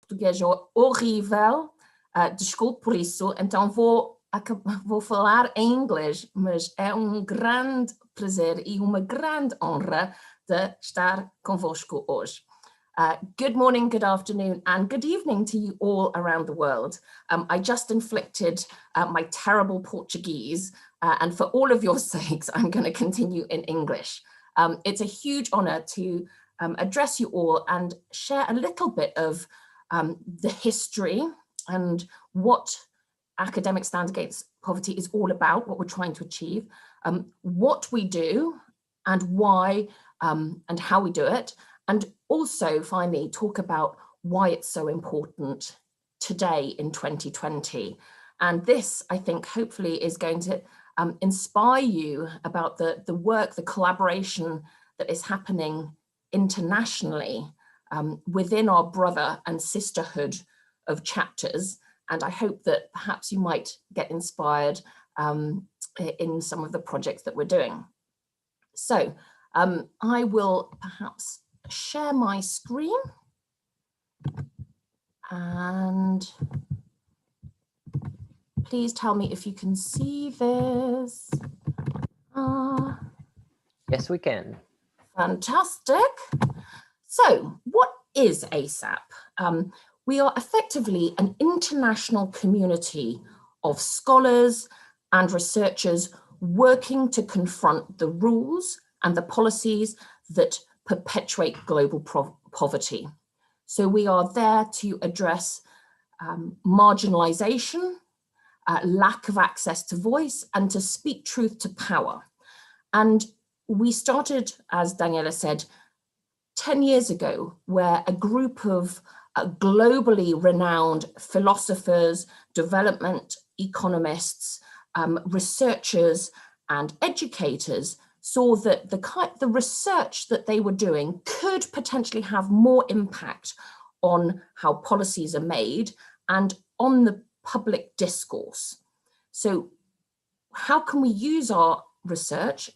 português é horrível, desculpe por isso, então vou falar em inglês, mas é grande prazer e uma grande honra de estar convosco hoje. Good morning, good afternoon, and good evening to you all around the world. I just inflicted my terrible Portuguese, and for all of your sakes, I'm going to continue in English. It's a huge honor to address you all and share a little bit of the history and what Academic Stand Against Poverty is all about, what we're trying to achieve, what we do and why and how we do it, and also finally talk about why it's so important today in 2020. And this, I think, hopefully is going to inspire you about the work, the collaboration that is happening internationally within our brother and sisterhood of chapters. And I hope that perhaps you might get inspired in some of the projects that we're doing. So I will perhaps share my screen and please tell me if you can see this. Yes, we can. Fantastic. So what is ASAP? We are effectively an international community of scholars and researchers working to confront the rules and the policies that perpetuate global poverty. So we are there to address marginalization, lack of access to voice, and to speak truth to power. And we started, as Daniela said, 10 years ago, where a group of globally renowned philosophers, development economists, researchers, and educators saw that the research that they were doing could potentially have more impact on how policies are made and on the public discourse. So how can we use our research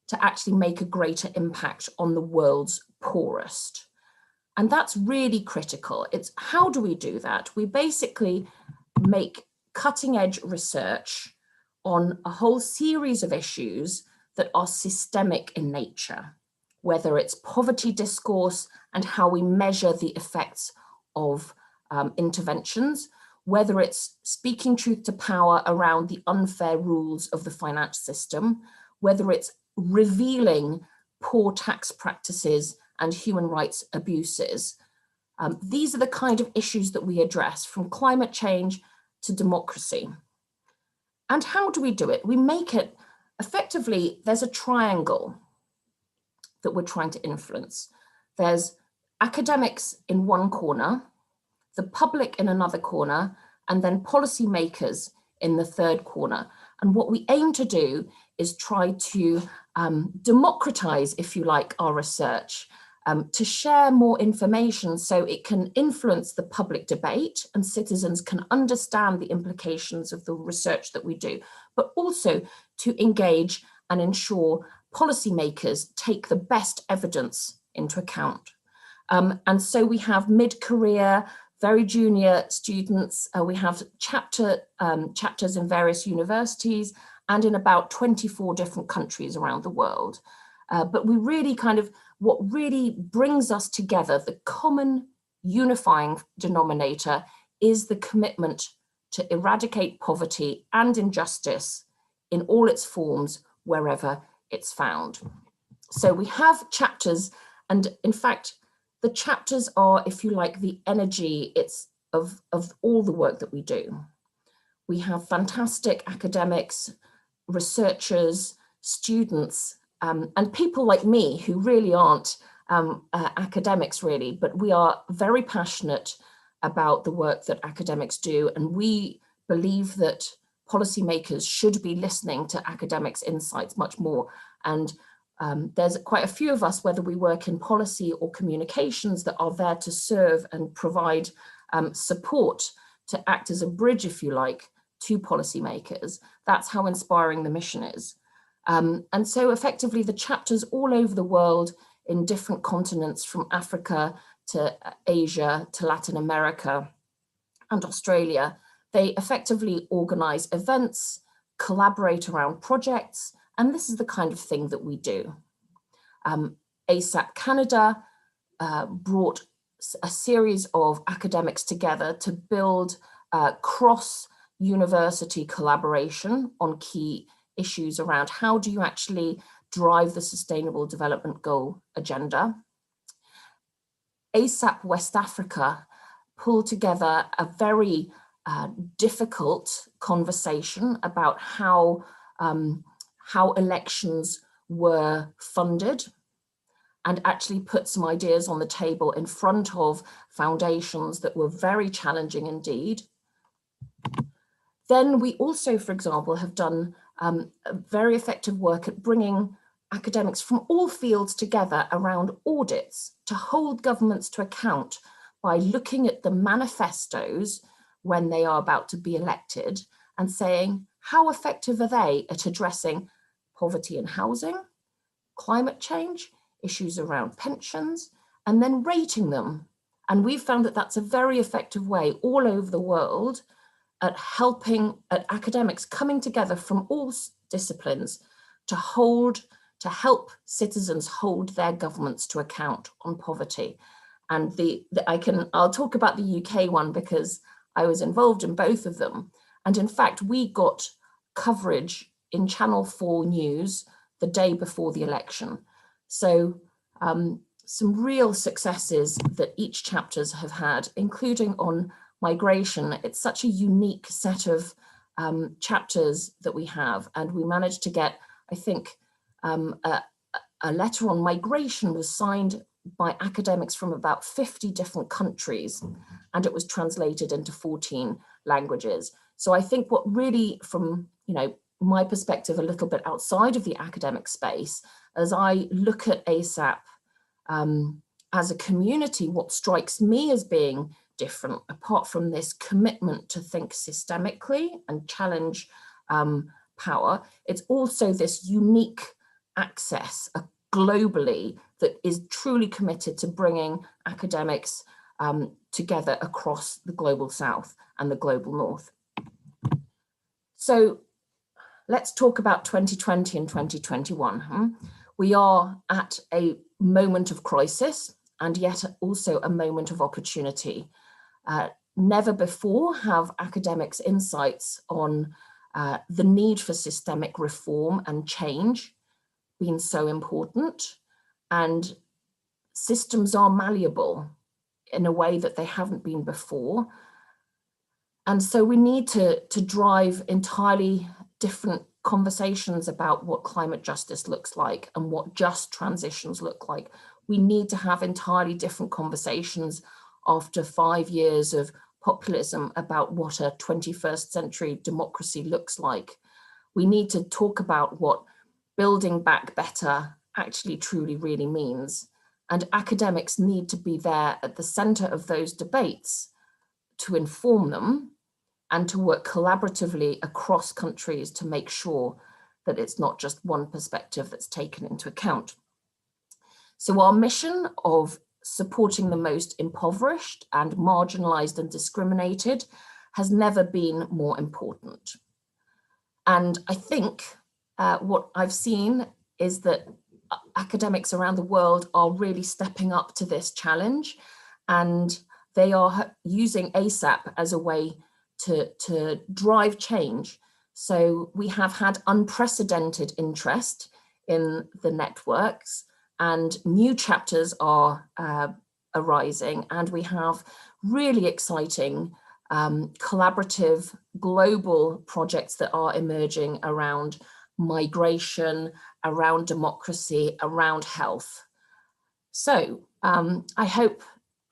to actually make a greater impact on the world's poorest? And that's really critical. It's how do we do that? We basically make cutting edge research on a whole series of issues that are systemic in nature, whether it's poverty discourse and how we measure the effects of interventions, whether it's speaking truth to power around the unfair rules of the finance system, whether it's revealing poor tax practices and human rights abuses. These are the kind of issues that we address, from climate change to democracy. And how do we do it? We make it effectively, there's a triangle that we're trying to influence. There's academics in one corner, the public in another corner, and then policymakers in the third corner. And what we aim to do is try to democratize, if you like, our research, to share more information so it can influence the public debate and citizens can understand the implications of the research that we do, but also to engage and ensure policymakers take the best evidence into account. And so we have mid-career, very junior students. We have chapters in various universities and in about 24 different countries around the world. But we really what really brings us together, the common unifying denominator, is the commitment to eradicate poverty and injustice in all its forms, wherever it's found. So we have chapters, and in fact, the chapters are, if you like, the energy of all the work that we do. We have fantastic academics, researchers, students, and people like me who really aren't academics really, but we are very passionate about the work that academics do. And we believe that policymakers should be listening to academics' insights much more. And there's quite a few of us, whether we work in policy or communications, that are there to serve and provide support to act as a bridge, if you like, to policymakers. That's how inspiring the mission is. And so effectively the chapters all over the world in different continents, from Africa to Asia, to Latin America and Australia, they effectively organize events, collaborate around projects, and this is the kind of thing that we do. ASAP Canada brought a series of academics together to build cross-university collaboration on key issues around how do you actually drive the Sustainable Development Goal agenda. ASAP West Africa pulled together a very difficult conversation about how elections were funded, and actually put some ideas on the table in front of foundations that were very challenging indeed. Then we also, for example, have done very effective work at bringing academics from all fields together around audits to hold governments to account by looking at the manifestos when they are about to be elected and saying, how effective are they at addressing poverty and housing, climate change, issues around pensions, and then rating them. And we've found that that's a very effective way all over the world at academics coming together from all disciplines to help citizens hold their governments to account on poverty. And I'll talk about the UK one because I was involved in both of them. And in fact, we got coverage in Channel 4 News the day before the election. So some real successes that each chapters have had, including on migration. It's such a unique set of chapters that we have, and we managed to get, I think, a letter on migration was signed by academics from about 50 different countries, and it was translated into 14 languages. So I think what really, from my perspective, a little bit outside of the academic space, as I look at ASAP as a community, what strikes me as being different, apart from this commitment to think systemically and challenge power, it's also this unique access globally that is truly committed to bringing academics together across the global South and the global North. So let's talk about 2020 and 2021. We are at a moment of crisis and yet also a moment of opportunity. Never before have academics' insights on the need for systemic reform and change been so important, and systems are malleable in a way that they haven't been before. And so we need to drive entirely different conversations about what climate justice looks like and what just transitions look like. We need to have entirely different conversations after 5 years of populism about what a 21st century democracy looks like. We need to talk about what building back better actually truly really means. And academics need to be there at the center of those debates to inform them and to work collaboratively across countries to make sure that it's not just one perspective that's taken into account. So our mission of supporting the most impoverished and marginalized and discriminated has never been more important. And I think what I've seen is that academics around the world are really stepping up to this challenge, and they are using ASAP as a way to drive change. So we have had unprecedented interest in the networks, and new chapters are arising, and we have really exciting collaborative global projects that are emerging around migration, around democracy, around health. So I hope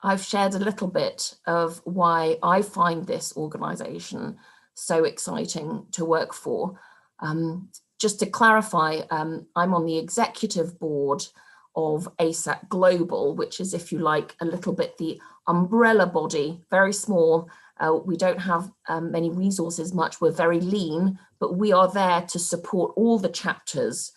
I've shared a little bit of why I find this organization so exciting to work for. Just to clarify, I'm on the executive board of ASAP Global, which is, if you like, a little bit the umbrella body, very small. We don't have many resources much, we're very lean, but we are there to support all the chapters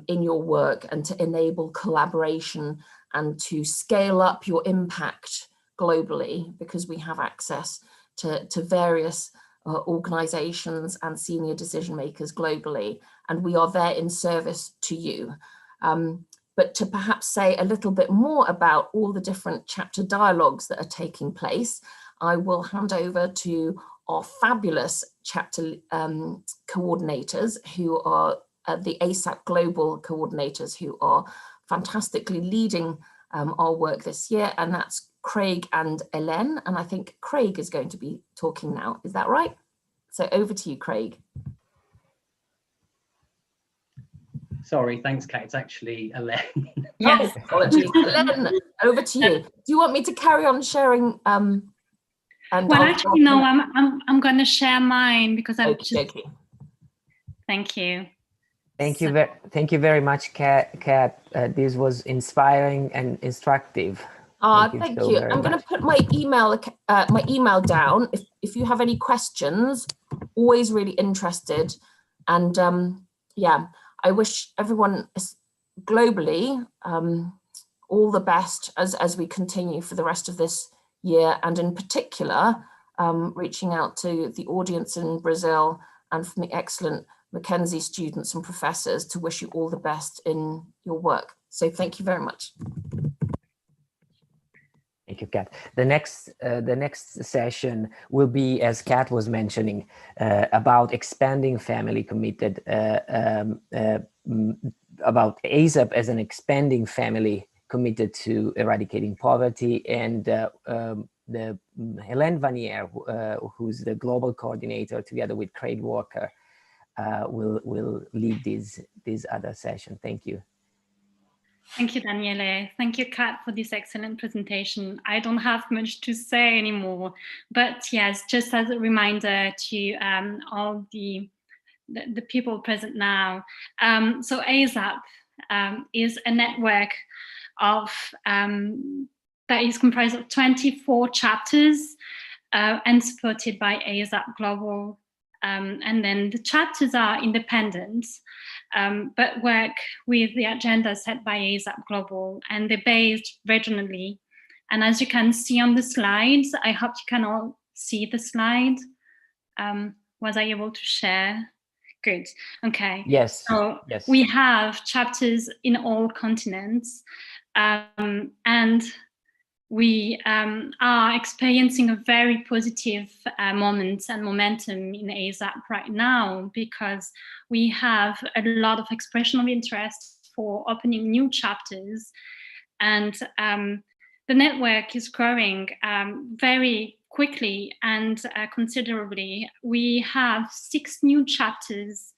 in your work and to enable collaboration and to scale up your impact globally, because we have access to various organizations and senior decision makers globally, and we are there in service to you. But to perhaps say a little bit more about all the different chapter dialogues that are taking place, I will hand over to our fabulous chapter coordinators, who are the ASAP Global coordinators, who are fantastically leading our work this year, and that's Craig and Hélène. And I think Craig is going to be talking now. Is that right? So over to you, Craig. Sorry, thanks, Kate. It's actually Hélène. Yes, apologies. Hélène, over to you. Do you want me to carry on sharing? Well, actually, no. I'm going to share mine because I'm just. Thank you. Thank you very much, Kat. This was inspiring and instructive. Thank you. I'm going to put my email down. If you have any questions, always really interested. And yeah, I wish everyone globally all the best as we continue for the rest of this year, and in particular, reaching out to the audience in Brazil and from the excellent Mackenzie students and professors to wish you all the best in your work. So thank you very much. Thank you, Kat. The next session will be, as Kat was mentioning, about expanding family committed, about ASAP as an expanding family committed to eradicating poverty, and the Hélène Vanier, who's the global coordinator, together with Craig Walker, will lead this other session. Thank you. Thank you, Daniele. Thank you, Kat, for this excellent presentation. I don't have much to say anymore, but yes, just as a reminder to all the people present now. So ASAP is a network of that is comprised of 24 chapters and supported by ASAP Global. And then the chapters are independent, but work with the agenda set by ASAP Global, and they're based regionally. And as you can see on the slides, I hope you can all see the slide. Was I able to share? Good. Okay. Yes. So yes. We have chapters in all continents, and we are experiencing a very positive moment and momentum in ASAP right now, because we have a lot of expression of interest for opening new chapters, and the network is growing very quickly and considerably. We have 6 new chapters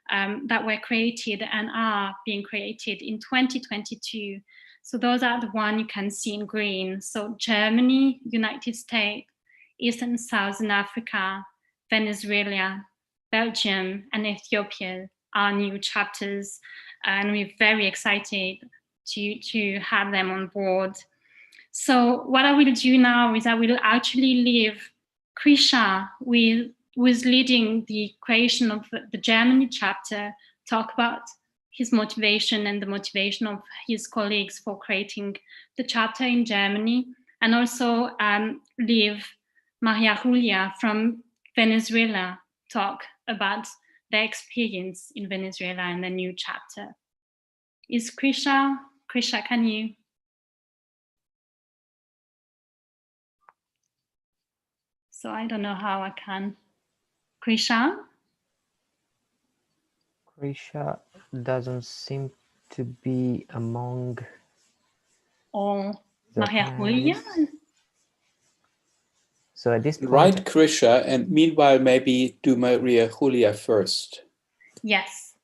that were created and are being created in 2022. So those are the ones you can see in green. So Germany, United States, East and Southern Africa, Venezuela, Belgium, and Ethiopia are new chapters. And we're very excited to have them on board. So what I will do now is I will actually leave Krisha, who is leading the creation of the Germany chapter, talk about his motivation and the motivation of his colleagues for creating the chapter in Germany, and also leave Maria Julia from Venezuela talk about their experience in Venezuela and the new chapter. Is Krisha, can you? So I don't know how I can. Krisha? Krisha doesn't seem to be among. Or Maria Julia? So at this point, right, Krisha, and meanwhile maybe do Maria Julia first. Yes.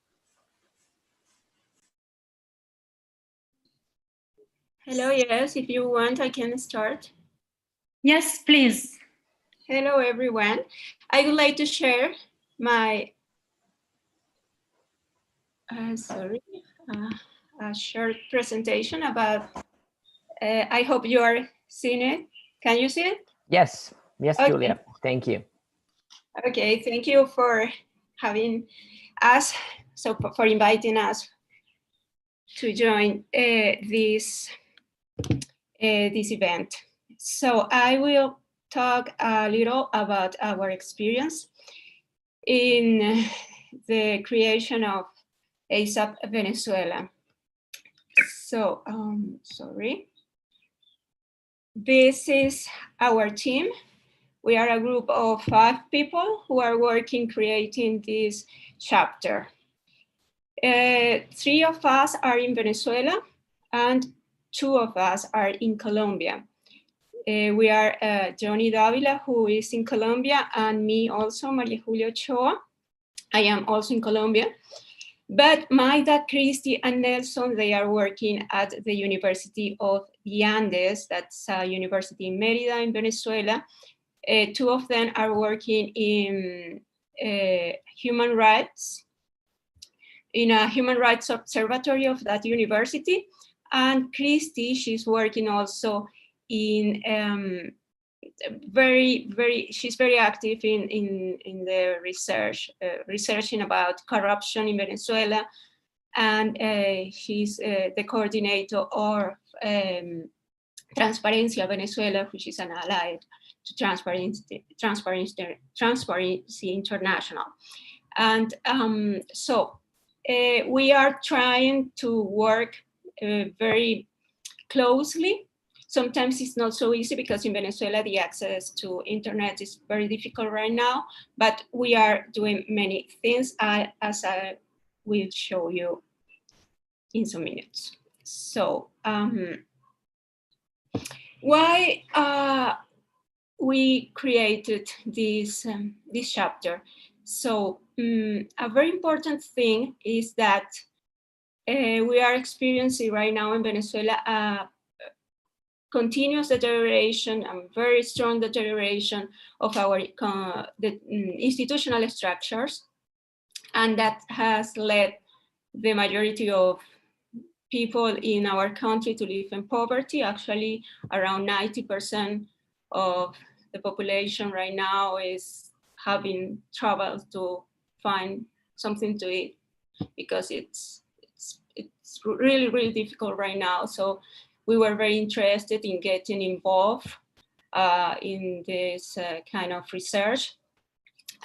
Hello, yes, if you want, I can start. Yes, please. Hello, everyone. I would like to share my a short presentation about, I hope you are seeing it. Can you see it? Yes, Okay. Julia, thank you. Okay, thank you for having us, so for inviting us to join this this event. So I will talk a little about our experience in the creation of ASAP Venezuela. So, sorry. This is our team. We are a group of 5 people who are working creating this chapter. 3 of us are in Venezuela and 2 of us are in Colombia. We are Johnny Davila, who is in Colombia, and me also, Maria Julia Ochoa. I am also in Colombia. But Maida, Christy, and Nelson, they are working at the University of the Andes. That's a university in Mérida in Venezuela. 2 of them are working in human rights, in a human rights observatory of that university. And Christy, she's working also in she's very active in the research, researching about corruption in Venezuela. And she's the coordinator of Transparencia Venezuela, which is an ally to Transparency International. And so we are trying to work very closely. Sometimes it's not so easy because in Venezuela, the access to internet is very difficult right now, but we are doing many things as I will show you in some minutes. So why we created this chapter? So a very important thing is that we are experiencing right now in Venezuela continuous deterioration and very strong deterioration of our institutional structures. And that has led the majority of people in our country to live in poverty. Actually, around 90% of the population right now is having trouble to find something to eat because it's really, really difficult right now. So we were very interested in getting involved in this kind of research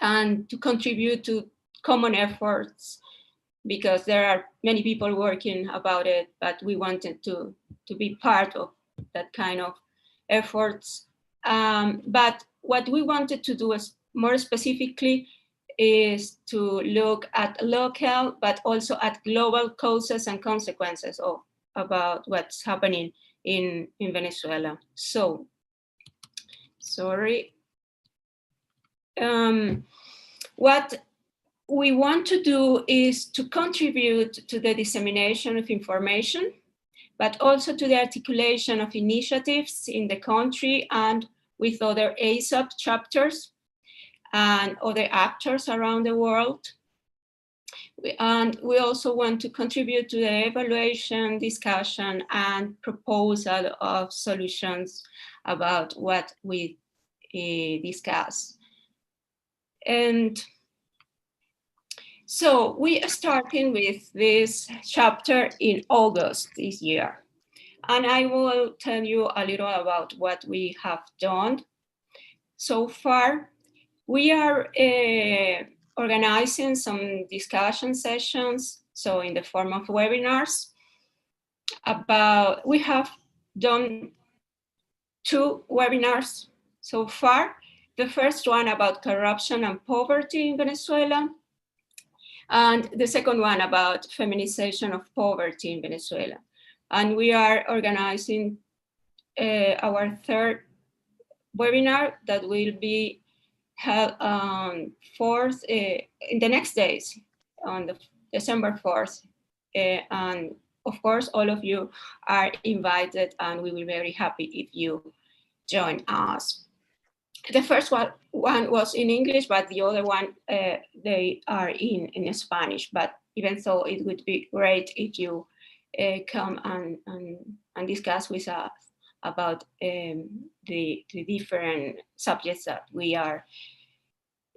and to contribute to common efforts, because there are many people working about it, but we wanted to be part of that kind of efforts. But what we wanted to do is more specifically is to look at local, but also at global causes and consequences of about what's happening in Venezuela. So, sorry. What we want to do is to contribute to the dissemination of information, but also to the articulation of initiatives in the country and with other ASAP chapters and other actors around the world. And we also want to contribute to the evaluation, discussion, and proposal of solutions about what we discuss. And so we are starting with this chapter in August this year. And I will tell you a little about what we have done so far. We are organizing some discussion sessions, so in the form of webinars. We have done 2 webinars so far. The first one about corruption and poverty in Venezuela, and the second one about feminization of poverty in Venezuela. And we are organizing our 3rd webinar that will be held on 4th, in the next days, on the December 4th. And of course, all of you are invited, and we will be very happy if you join us. The first one was in English, but the other one, they are in Spanish. But even so, it would be great if you come and discuss with us about the different subjects that we are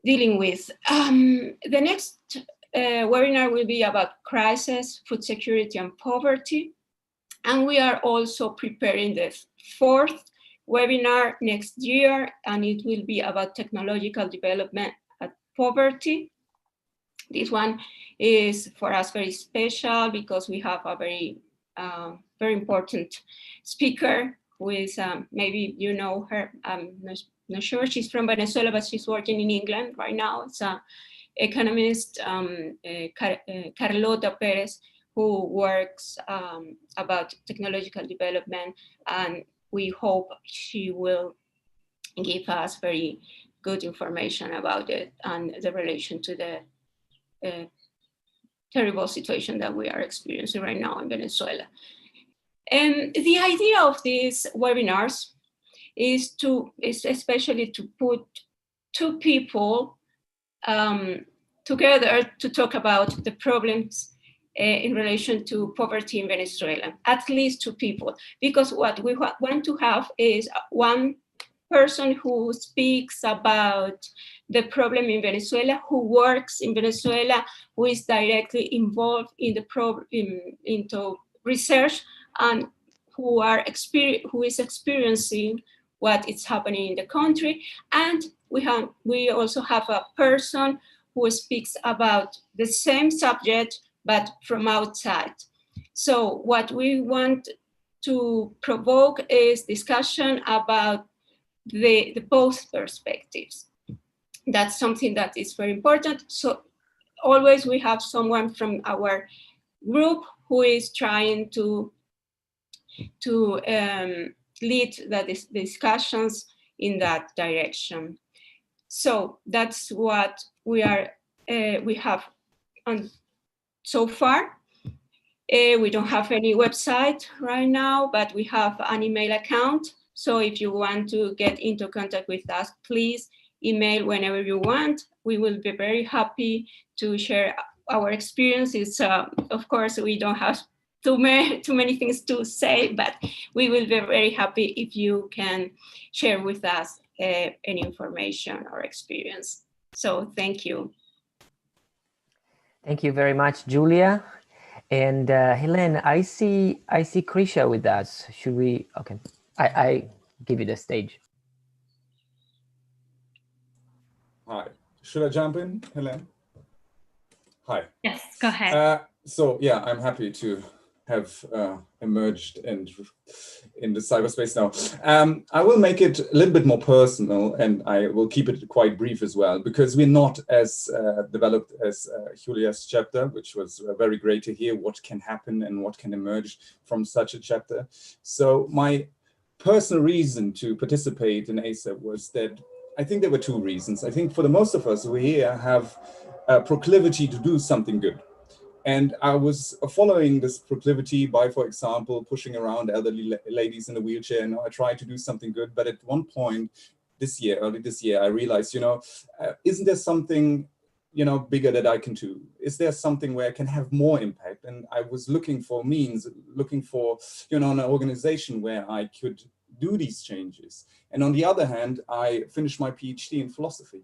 dealing with. The next webinar will be about crisis, food security, and poverty. And we are also preparing the 4th webinar next year, and it will be about technological development at poverty. This one is for us very special because we have a very important speaker who is, maybe you know her, I'm not sure, she's from Venezuela, but she's working in England right now. It's an economist, Carlota Perez, who works about technological development, and we hope she will give us very good information about it and the relation to the terrible situation that we are experiencing right now in Venezuela. And the idea of these webinars is especially to put two people together to talk about the problems in relation to poverty in Venezuela, at least two people, because what we want to have is one person who speaks about the problem in Venezuela, who works in Venezuela, who is directly involved in the into research, and who is experiencing what is happening in the country. And we also have a person who speaks about the same subject, but from outside. So what we want to provoke is discussion about the both perspectives. That's something that is very important. So always we have someone from our group who is trying to lead the discussions in that direction. So that's what we have so far. We don't have any website right now, but we have an email account. So if you want to get into contact with us, please email whenever you want. We will be very happy to share our experiences. Of course, we don't have too many things to say, but we will be very happy if you can share with us any information or experience. So thank you. Thank you very much, Julia. And Helene, I see Krisha with us. Should we? Okay, I give you the stage. Hi, should I jump in, Helene? Hi. Yes, go ahead. So yeah, I'm happy to have emerged in the cyberspace now. I will make it a little bit more personal, and I will keep it quite brief as well, because we're not as developed as Julia's chapter, which was very great to hear what can happen and what can emerge from such a chapter. So my personal reason to participate in ASAP was that I think there were two reasons. I think for the most of us, we here have a proclivity to do something good. And I was following this proclivity by, for example, pushing around elderly ladies in a wheelchair. And I tried to do something good. But at one point early this year, I realized, isn't there something, bigger that I can do? Is there something where I can have more impact? And I was looking for means, looking for, an organization where I could do these changes. And on the other hand, I finished my PhD in philosophy.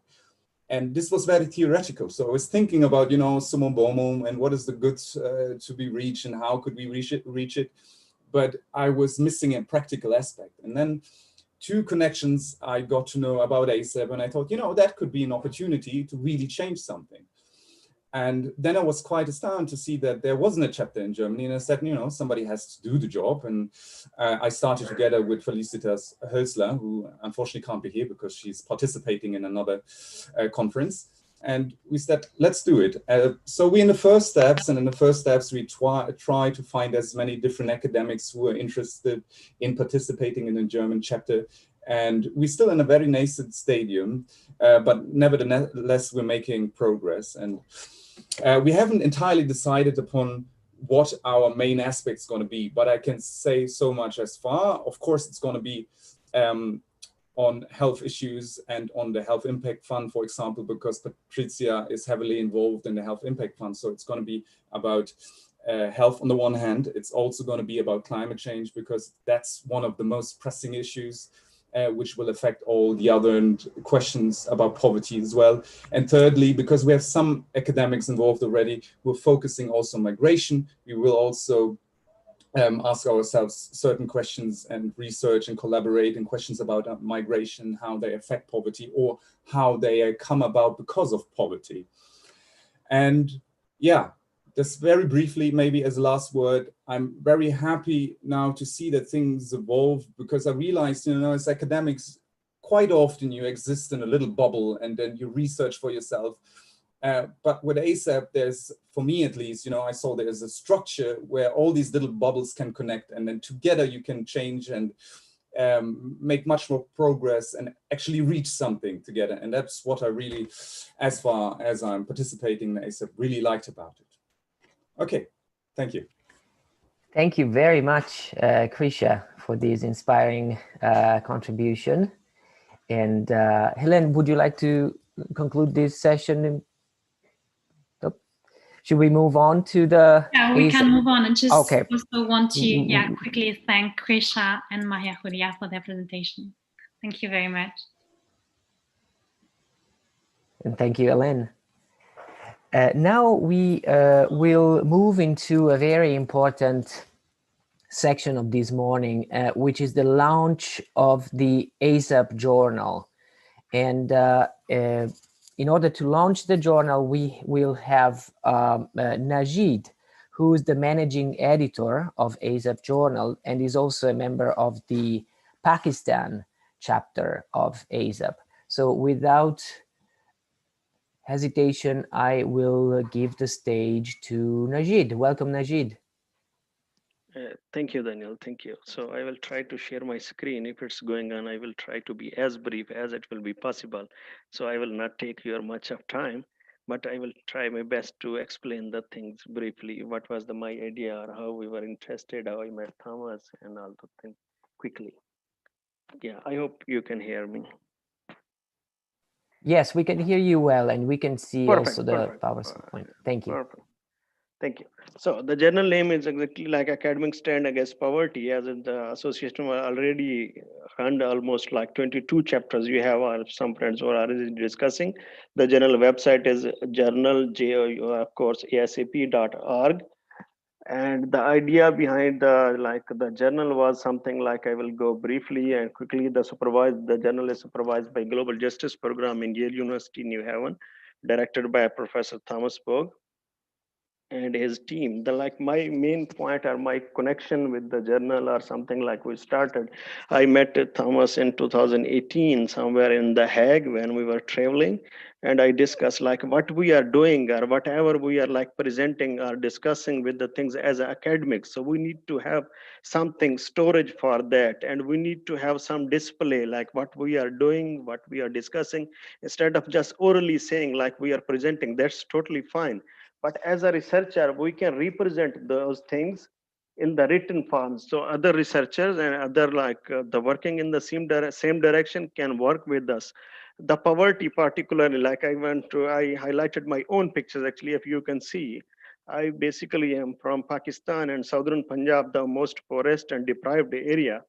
And this was very theoretical. So I was thinking about, summum bonum and what is the good to be reached and how could we reach it. But I was missing a practical aspect. And then two connections I got to know about ASAP, and I thought, that could be an opportunity to really change something. And then I was quite astounded to see that there wasn't a chapter in Germany. And I said, somebody has to do the job. And I started together with Felicitas Hölzler, who unfortunately can't be here because she's participating in another conference. And we said, let's do it. So we in the first steps, we try to find as many different academics who are interested in participating in the German chapter. And we're still in a very nascent stadium, but nevertheless, we're making progress. And we haven't entirely decided upon what our main aspect is going to be, but I can say so much as far. Of course, it's going to be on health issues and on the Health Impact Fund, for example, because Patricia is heavily involved in the Health Impact Fund. So it's going to be about health on the one hand. It's also going to be about climate change, because that's one of the most pressing issues, which will affect all the other questions about poverty as well. And thirdly, because we have some academics involved already, we're focusing also on migration. We will also ask ourselves certain questions and research and collaborate in questions about migration, how they affect poverty, or how they come about because of poverty. And yeah, just very briefly, maybe as a last word, I'm very happy now to see that things evolve, because I realized, as academics, quite often you exist in a little bubble and then you research for yourself. But with ASAP, there's, for me at least, I saw there's a structure where all these little bubbles can connect, and then together you can change and make much more progress and actually reach something together. And that's what I really, as far as I'm participating in ASAP, really liked about it. Okay, thank you. Thank you very much, Krisha, for this inspiring contribution. And Helen, would you like to conclude this session? Should we move on to the... Yeah, we can move on. And just okay. Also want to quickly thank Krisha and Maria Julia for their presentation. Thank you very much. And thank you, Helen. Now we will move into a very important section of this morning, which is the launch of the ASAP journal. And in order to launch the journal, we will have Najid, who is the managing editor of ASAP journal and is also a member of the Pakistan chapter of ASAP. So without hesitation, I will give the stage to Najid. Welcome, Najid. Thank you, Daniel. Thank you. So I will try to share my screen. If it's going on, I will try to be as brief as it will be possible. So I will not take your much of time, but I will try my best to explain the things briefly. What was my idea, or how we were interested, how I met Thomas, and all the things quickly. Yeah, I hope you can hear me. Yes, we can hear you well, and we can see also the PowerPoint. Thank you. Perfect. Thank you. So the journal name is exactly like Academic Stand Against Poverty, as in the association already run almost like 22 chapters. You have some friends who are already discussing. The journal website is journal, of course, asap.org. And the idea behind the journal was something like, I will go briefly and quickly. The journal is supervised by Global Justice Program in Yale University, New Haven, directed by Professor Thomas Bogue and his team. My main point, or my connection with the journal, or something like, we started, I met Thomas in 2018 somewhere in The Hague when we were traveling, and I discussed what we are doing, or whatever we are presenting or discussing with the things as academics. So we need to have something storage for that, and we need to have some display, what we are doing, what we are discussing, instead of just orally saying we are presenting. That's totally fine. But as a researcher, we can represent those things in the written form. So other researchers and other the working in the same direction can work with us. The poverty, particularly, I highlighted my own pictures. Actually, if you can see, I basically am from Pakistan and southern Punjab, the most poorest and deprived area.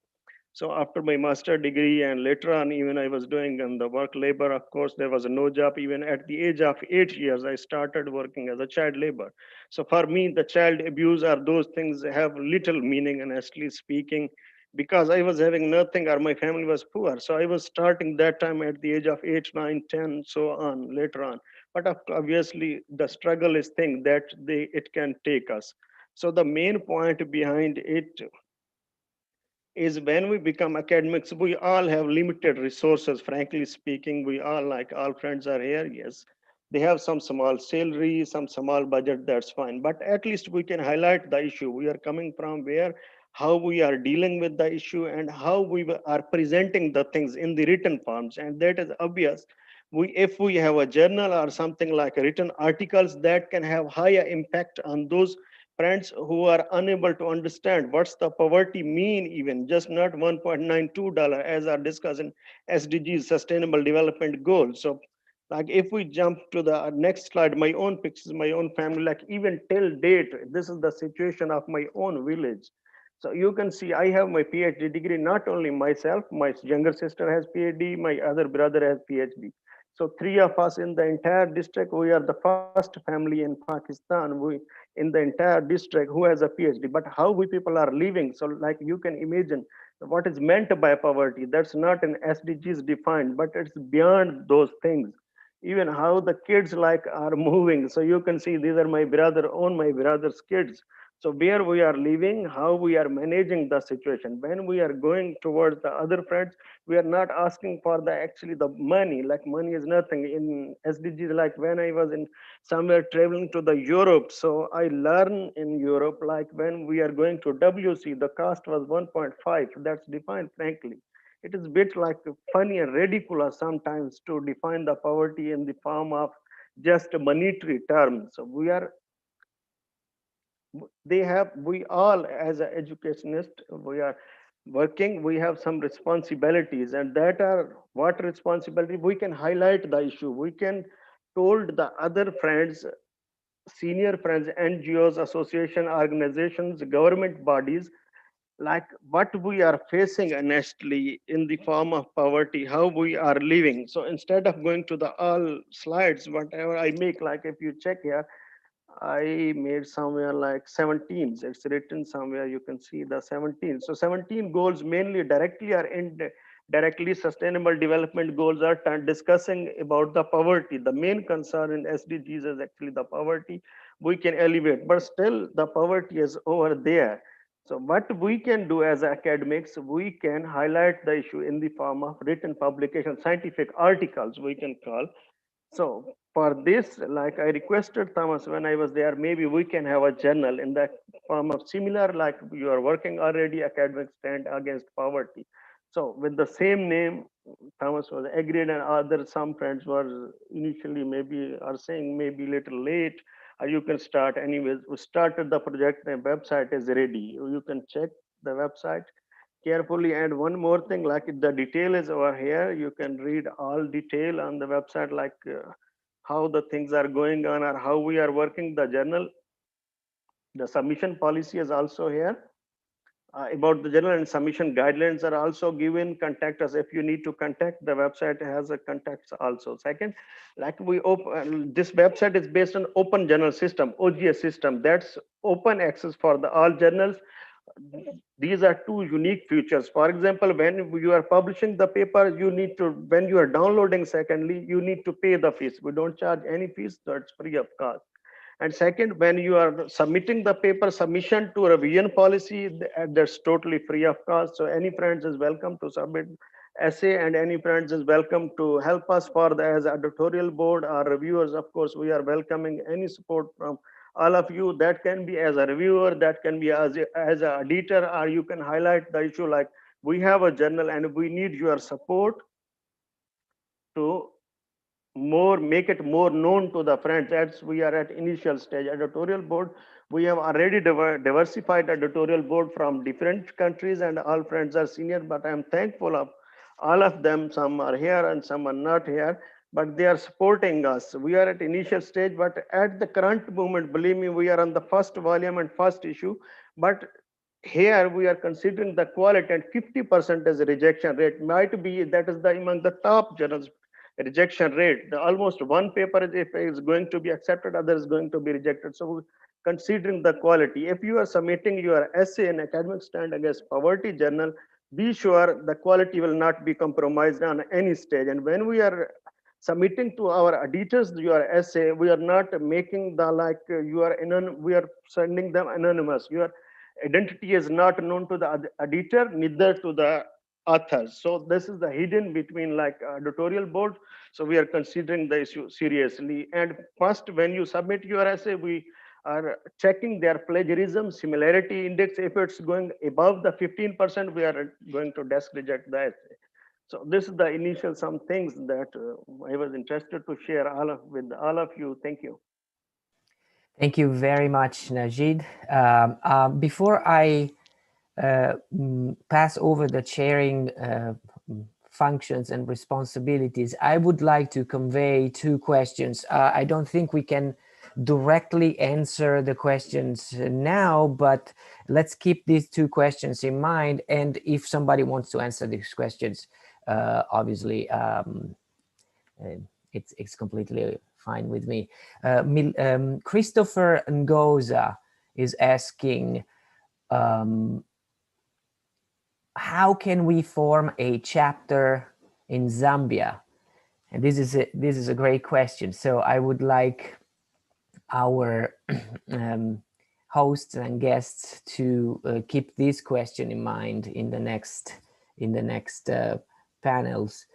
So after my master degree, and later on, even I was doing in the work labor, of course, there was no job. Even at the age of 8 years, I started working as a child labor. So for me, the child abuse or those things have little meaning, honestly speaking, because I was having nothing, or my family was poor. So I was starting that time at the age of 8, 9, 10, so on, later on. But obviously, the struggle is thing that it can take us. So the main point behind it is, when we become academics, we all have limited resources. Frankly speaking, we all friends are here. Yes, they have some small salary, some small budget, that's fine. But at least we can highlight the issue. We are coming from where, how we are dealing with the issue, and how we are presenting the things in the written forms. And that is obvious. If we have a journal or something like written articles, that can have higher impact on those friends who are unable to understand what's the poverty mean, even just not $1.92 as are discussed in SDGs, Sustainable Development Goals. So if we jump to the next slide, my own pictures, my own family, even till date, this is the situation of my own village. So you can see I have my PhD degree, not only myself, my younger sister has PhD, my other brother has PhD. So 3 of us in the entire district, we are the first family in Pakistan, we in the entire district who has a PhD. But how we people are living, so like you can imagine what is meant by poverty, that's not in SDGs defined, but it's beyond those things. Even how the kids like are moving. So you can see these are my brother's kids. So where we are living, how we are managing the situation. When we are going towards the other friends, we are not asking for the actually the money. Like money is nothing in SDGs. Like when I was in somewhere traveling to the Europe, so I learned in Europe, like when we are going to WC, the cost was 1.5. That's defined frankly. It is a bit like funny and ridiculous sometimes to define the poverty in the form of just monetary terms. So we all as an educationist, we are working, we have some responsibilities, and that are what responsibility we can highlight the issue. We can told the other friends, senior friends, NGOs, association, organizations, government bodies, like what we are facing honestly in the form of poverty, how we are living. So instead of going to the all slides, whatever I make, like if you check here, I made somewhere like 17. It's written somewhere, you can see the 17. So 17 goals mainly directly are directly sustainable development goals are discussing about the poverty. The main concern in SDGs is actually the poverty. We can elevate, but still the poverty is over there. So what we can do as academics, we can highlight the issue in the form of written publication, scientific articles we can call. So for this, like I requested Thomas when I was there, maybe we can have a journal in the form of similar, like you are working already, academic stand against poverty. So with the same name, Thomas was agreed, and other some friends were initially maybe are saying maybe little late, or you can start anyways. We started the project, the website is ready. You can check the website carefully. And one more thing, like the detail is over here, you can read all detail on the website, like how the things are going on or how we are working the journal. The submission policy is also here. About the journal and submission guidelines are also given. Contact us if you need to contact. The website has a contacts also. Second, like we open, this website is based on open journal system, OGS system. That's open access for the all journals. These are two unique features. For example, when you are publishing the paper, you need to, when you are downloading, secondly, you need to pay the fees. We don't charge any fees, so it's free of cost. And second, when you are submitting the paper, submission to a revision policy, that's totally free of cost. So any friends is welcome to submit essay, and any friends is welcome to help us for the as editorial board or reviewers. Of course, we are welcoming any support from all of you. That can be as a reviewer, that can be as an editor, or you can highlight the issue like we have a journal and we need your support to make it more known to the friends. As we are at initial stage editorial board, we have already diversified editorial board from different countries, and all friends are senior, but I am thankful of all of them. Some are here and some are not here, but they are supporting us. We are at initial stage, but at the current moment, believe me, we are on the first volume and first issue, but here we are considering the quality, and 50% is rejection rate. Might be that is the among the top journals rejection rate. Almost one paper if is going to be accepted, other is going to be rejected. So considering the quality, if you are submitting your essay in academic stand against poverty journal, be sure the quality will not be compromised on any stage. And when we are submitting to our editors your essay, we are not making the like you are we are sending them anonymous. Your identity is not known to the editor, neither to the authors. So this is the hidden between like editorial board. So we are considering the issue seriously. And first, when you submit your essay, we are checking their plagiarism similarity index. If it's going above the 15%, we are going to desk reject the essay. So this is the initial some things that I was interested to share with all of you. Thank you. Thank you very much, Najid. Before I pass over the chairing functions and responsibilities, I would like to convey two questions. I don't think we can directly answer the questions now, but let's keep these two questions in mind. And if somebody wants to answer these questions, obviously, it's completely fine with me. Christopher Ngoza is asking, how can we form a chapter in Zambia? And this is a great question. So I would like our hosts and guests to keep this question in mind in the next panels.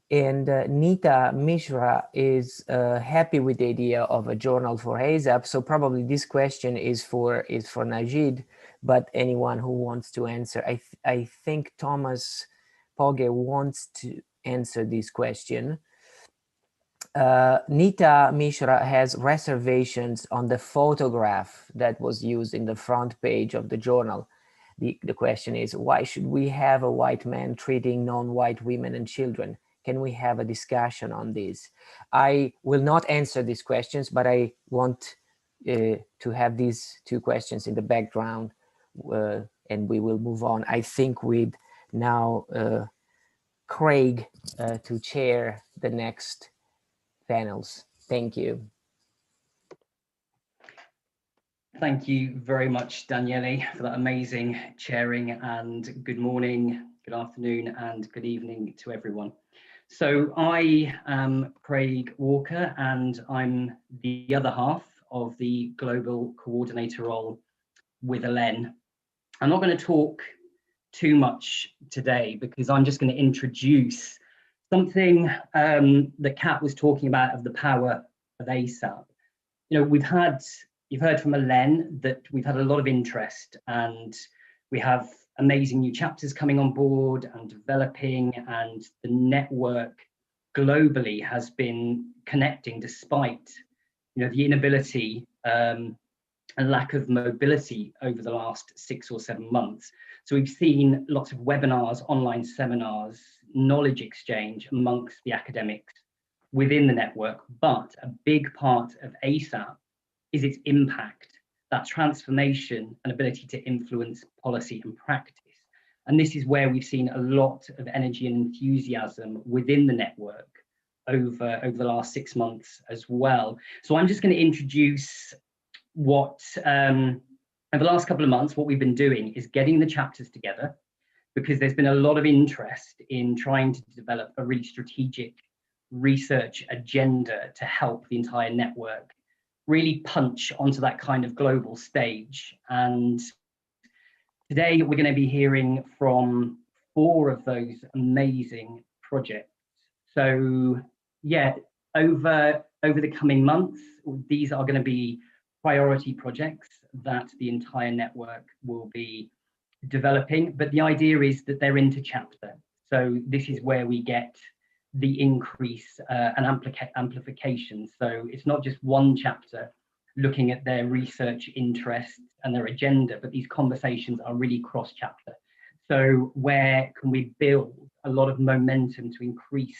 And Nita Mishra is happy with the idea of a journal for ASAP. So probably this question is for Najid, but anyone who wants to answer. I think Thomas Poge wants to answer this question. Nita Mishra has reservations on the photograph that was used in the front page of the journal. The question is, why should we have a white man treating non-white women and children? Can we have a discussion on this? I will not answer these questions, but I want to have these two questions in the background, and we will move on. I think with now Craig to chair the next panels. Thank you. Thank you very much, Daniele, for that amazing chairing, and good morning, good afternoon, and good evening to everyone. So I am Craig Walker, and I'm the other half of the global coordinator role with ELEN. I'm not going to talk too much today because I'm just going to introduce something that Kat was talking about, of the power of ASAP. You know, you've heard from ELEN that we've had a lot of interest, and we have amazing new chapters coming on board and developing, and the network globally has been connecting despite, you know, the inability and lack of mobility over the last 6 or 7 months. So we've seen lots of webinars, online seminars, knowledge exchange amongst the academics within the network, but a big part of ASAP is its impact, that transformation and ability to influence policy and practice. And this is where we've seen a lot of energy and enthusiasm within the network over the last 6 months as well. So I'm just going to introduce what, over the last couple of months, what we've been doing is getting the chapters together, because there's been a lot of interest in trying to develop a really strategic research agenda to help the entire network really punch onto that kind of global stage. And today we're going to be hearing from 4 of those amazing projects. So yeah, over the coming months, these are going to be priority projects that the entire network will be developing, but the idea is that they're inter-chapter. So this is where we get the increase and amplification. So it's not just one chapter looking at their research interests and their agenda, but these conversations are really cross-chapter. So where can we build a lot of momentum to increase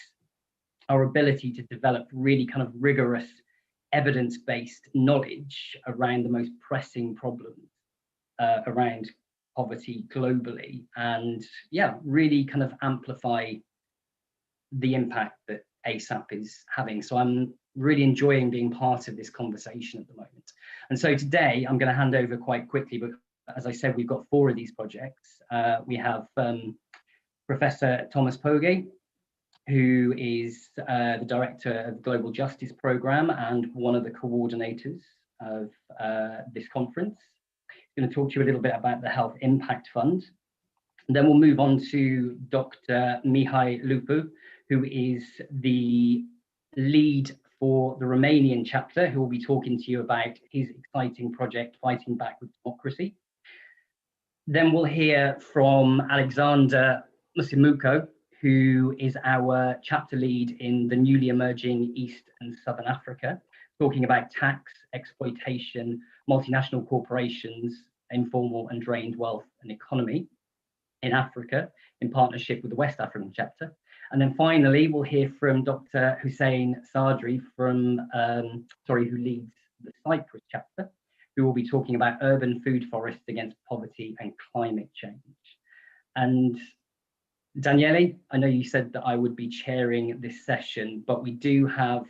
our ability to develop really kind of rigorous evidence-based knowledge around the most pressing problems around poverty globally, and yeah, really kind of amplify the impact that ASAP is having. So I'm really enjoying being part of this conversation at the moment. And so today I'm going to hand over quite quickly, but as I said, we've got 4 of these projects. We have Professor Thomas Poge, who is the director of the Global Justice Programme and one of the coordinators of this conference. He's going to talk to you a little bit about the Health Impact Fund. And then we'll move on to Dr. Mihai Lupu, who is the lead for the Romanian chapter, who will be talking to you about his exciting project, Fighting Back with Democracy. Then we'll hear from Alexander Musimuko, who is our chapter lead in the newly emerging East and Southern Africa, talking about tax, exploitation, multinational corporations, informal and drained wealth and economy in Africa, in partnership with the West African chapter. And then finally, we'll hear from Dr. Hussein Sadri from, who leads the Cyprus chapter, who will be talking about urban food forests against poverty and climate change. And Daniele, I know you said that I would be chairing this session, but we do have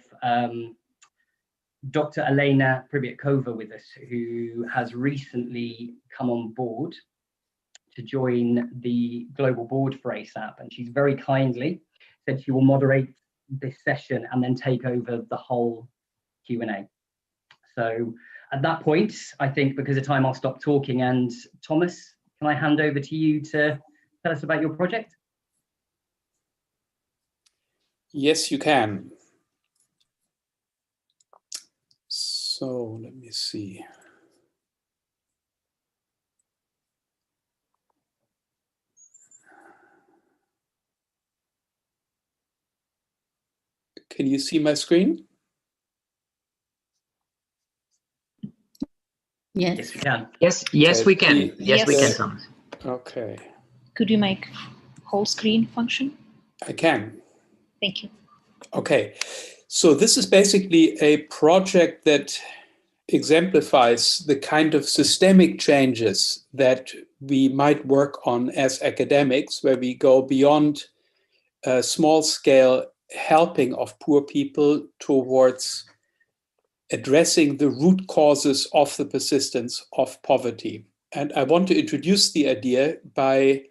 Dr. Elena Pribiatkova with us, who has recently come on board to join the global board for ASAP, and she's very kindly said she will moderate this session and then take over the whole Q&A. So at that point, I think because of time, I'll stop talking. And Thomas, can I hand over to you to tell us about your project? Yes, you can. So let me see. Can you see my screen? Yes. Yes, we can. Yes, Okay, we can. the- Yes, we the- can, Thomas. Okay, Could you make whole screen function? I can. Thank you. Okay, so this is basically a project that exemplifies the kind of systemic changes that we might work on as academics, where we go beyond small-scale helping of poor people towards addressing the root causes of the persistence of poverty. And I want to introduce the idea by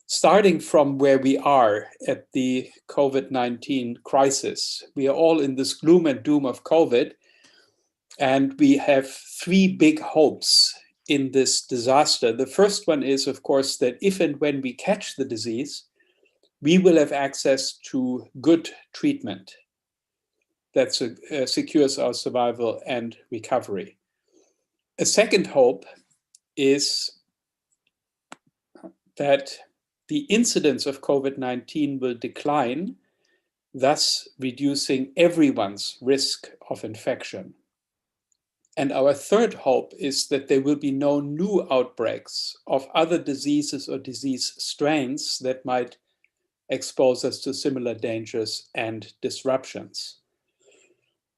starting from where we are at the COVID-19 crisis. We are all in this gloom and doom of COVID, and we have three big hopes in this disaster. The first one is, of course, that if and when we catch the disease, we will have access to good treatment that secures our survival and recovery. A second hope is that the incidence of COVID-19 will decline, thus reducing everyone's risk of infection. And our third hope is that there will be no new outbreaks of other diseases or disease strains that might expose us to similar dangers and disruptions.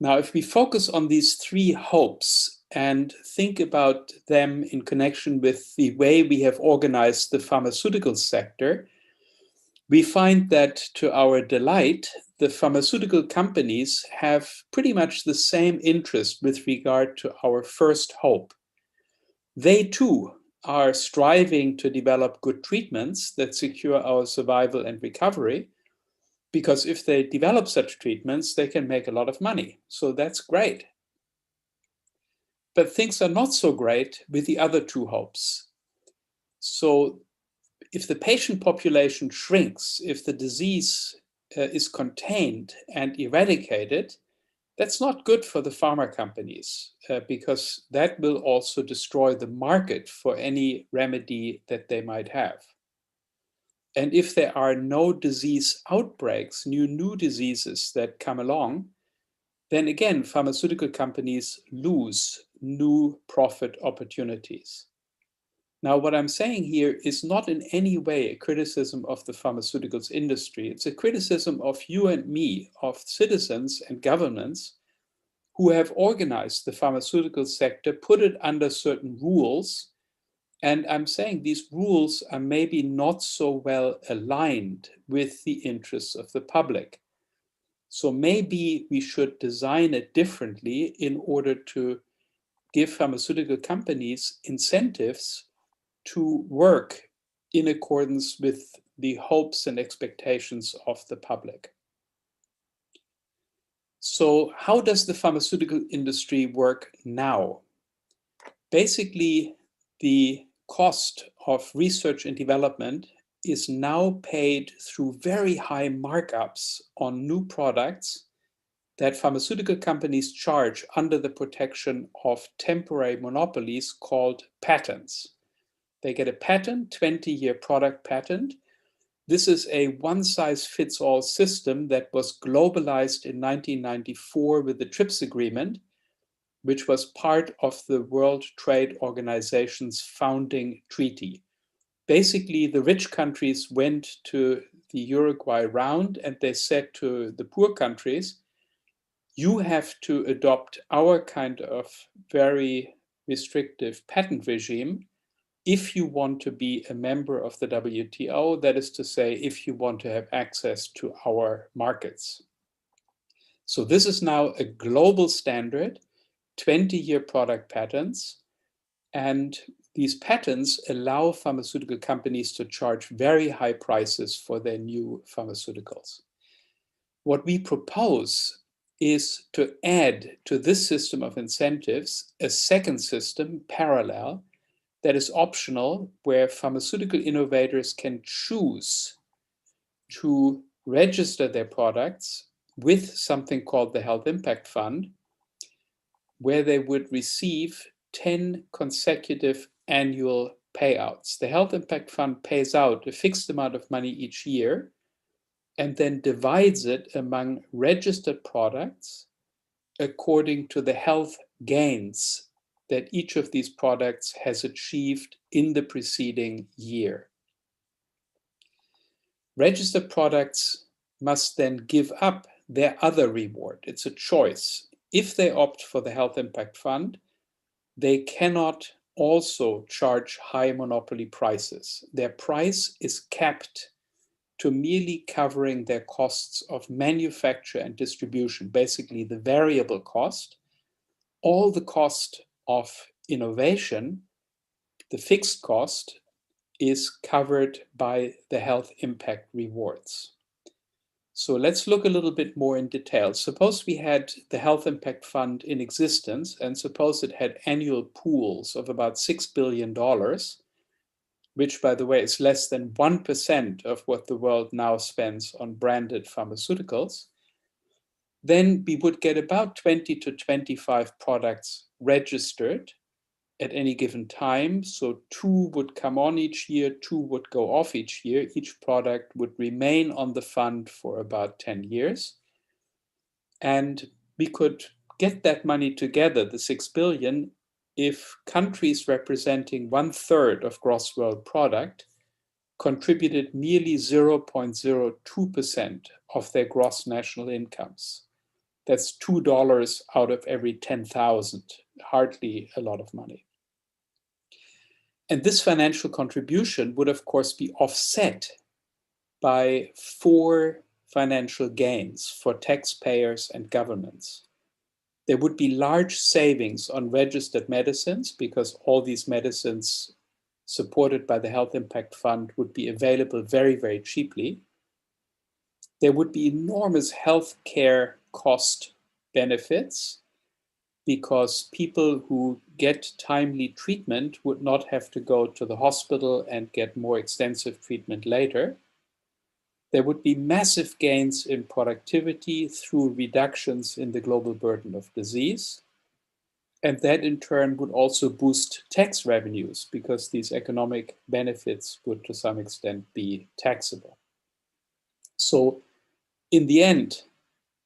Now, if we focus on these three hopes and think about them in connection with the way we have organized the pharmaceutical sector, we find that to our delight, the pharmaceutical companies have pretty much the same interest with regard to our first hope. They too are striving to develop good treatments that secure our survival and recovery, because if they develop such treatments, they can make a lot of money. So that's great. But things are not so great with the other two hopes. So if the patient population shrinks, if the disease is contained and eradicated, that's not good for the pharma companies because that will also destroy the market for any remedy that they might have. And if there are no disease outbreaks, new diseases that come along, then again, pharmaceutical companies lose new profit opportunities. Now, what I'm saying here is not in any way a criticism of the pharmaceuticals industry. It's a criticism of you and me, of citizens and governments who have organized the pharmaceutical sector, put it under certain rules. And I'm saying these rules are maybe not so well aligned with the interests of the public. So maybe we should design it differently in order to give pharmaceutical companies incentives to work in accordance with the hopes and expectations of the public. So how does the pharmaceutical industry work now? Basically, the cost of research and development is now paid through very high markups on new products that pharmaceutical companies charge under the protection of temporary monopolies called patents. They get a patent, 20-year product patent. This is a one-size-fits-all system that was globalized in 1994 with the TRIPS agreement, which was part of the World Trade Organization's founding treaty. Basically, the rich countries went to the Uruguay round and they said to the poor countries, you have to adopt our kind of very restrictive patent regime, if you want to be a member of the WTO, that is to say, if you want to have access to our markets. So this is now a global standard, 20-year product patents, and these patents allow pharmaceutical companies to charge very high prices for their new pharmaceuticals. What we propose is to add to this system of incentives a second system, parallel, that is optional, where pharmaceutical innovators can choose to register their products with something called the Health Impact Fund, where they would receive 10 consecutive annual payouts. The Health Impact Fund pays out a fixed amount of money each year and then divides it among registered products according to the health gains that each of these products has achieved in the preceding year. Registered products must then give up their other reward. It's a choice. If they opt for the Health Impact Fund, they cannot also charge high monopoly prices. Their price is capped to merely covering their costs of manufacture and distribution, basically the variable cost. All the cost of innovation, the fixed cost, is covered by the health impact rewards. So let's look a little bit more in detail. Suppose we had the Health Impact Fund in existence, and suppose it had annual pools of about $6 billion, which, by the way, is less than 1% of what the world now spends on branded pharmaceuticals. Then we would get about 20 to 25 products registered at any given time. So 2 would come on each year, 2 would go off each year. Each product would remain on the fund for about 10 years. And we could get that money together, the 6 billion, if countries representing 1/3 of gross world product contributed merely 0.02% of their gross national incomes. That's $2 out of every 10,000, hardly a lot of money. And this financial contribution would, of course, be offset by 4 financial gains for taxpayers and governments. There would be large savings on registered medicines because all these medicines supported by the Health Impact Fund would be available very, very cheaply. There would be enormous healthcare cost benefits because people who get timely treatment would not have to go to the hospital and get more extensive treatment later. There would be massive gains in productivity through reductions in the global burden of disease. And that in turn would also boost tax revenues because these economic benefits would to some extent be taxable. So in the end,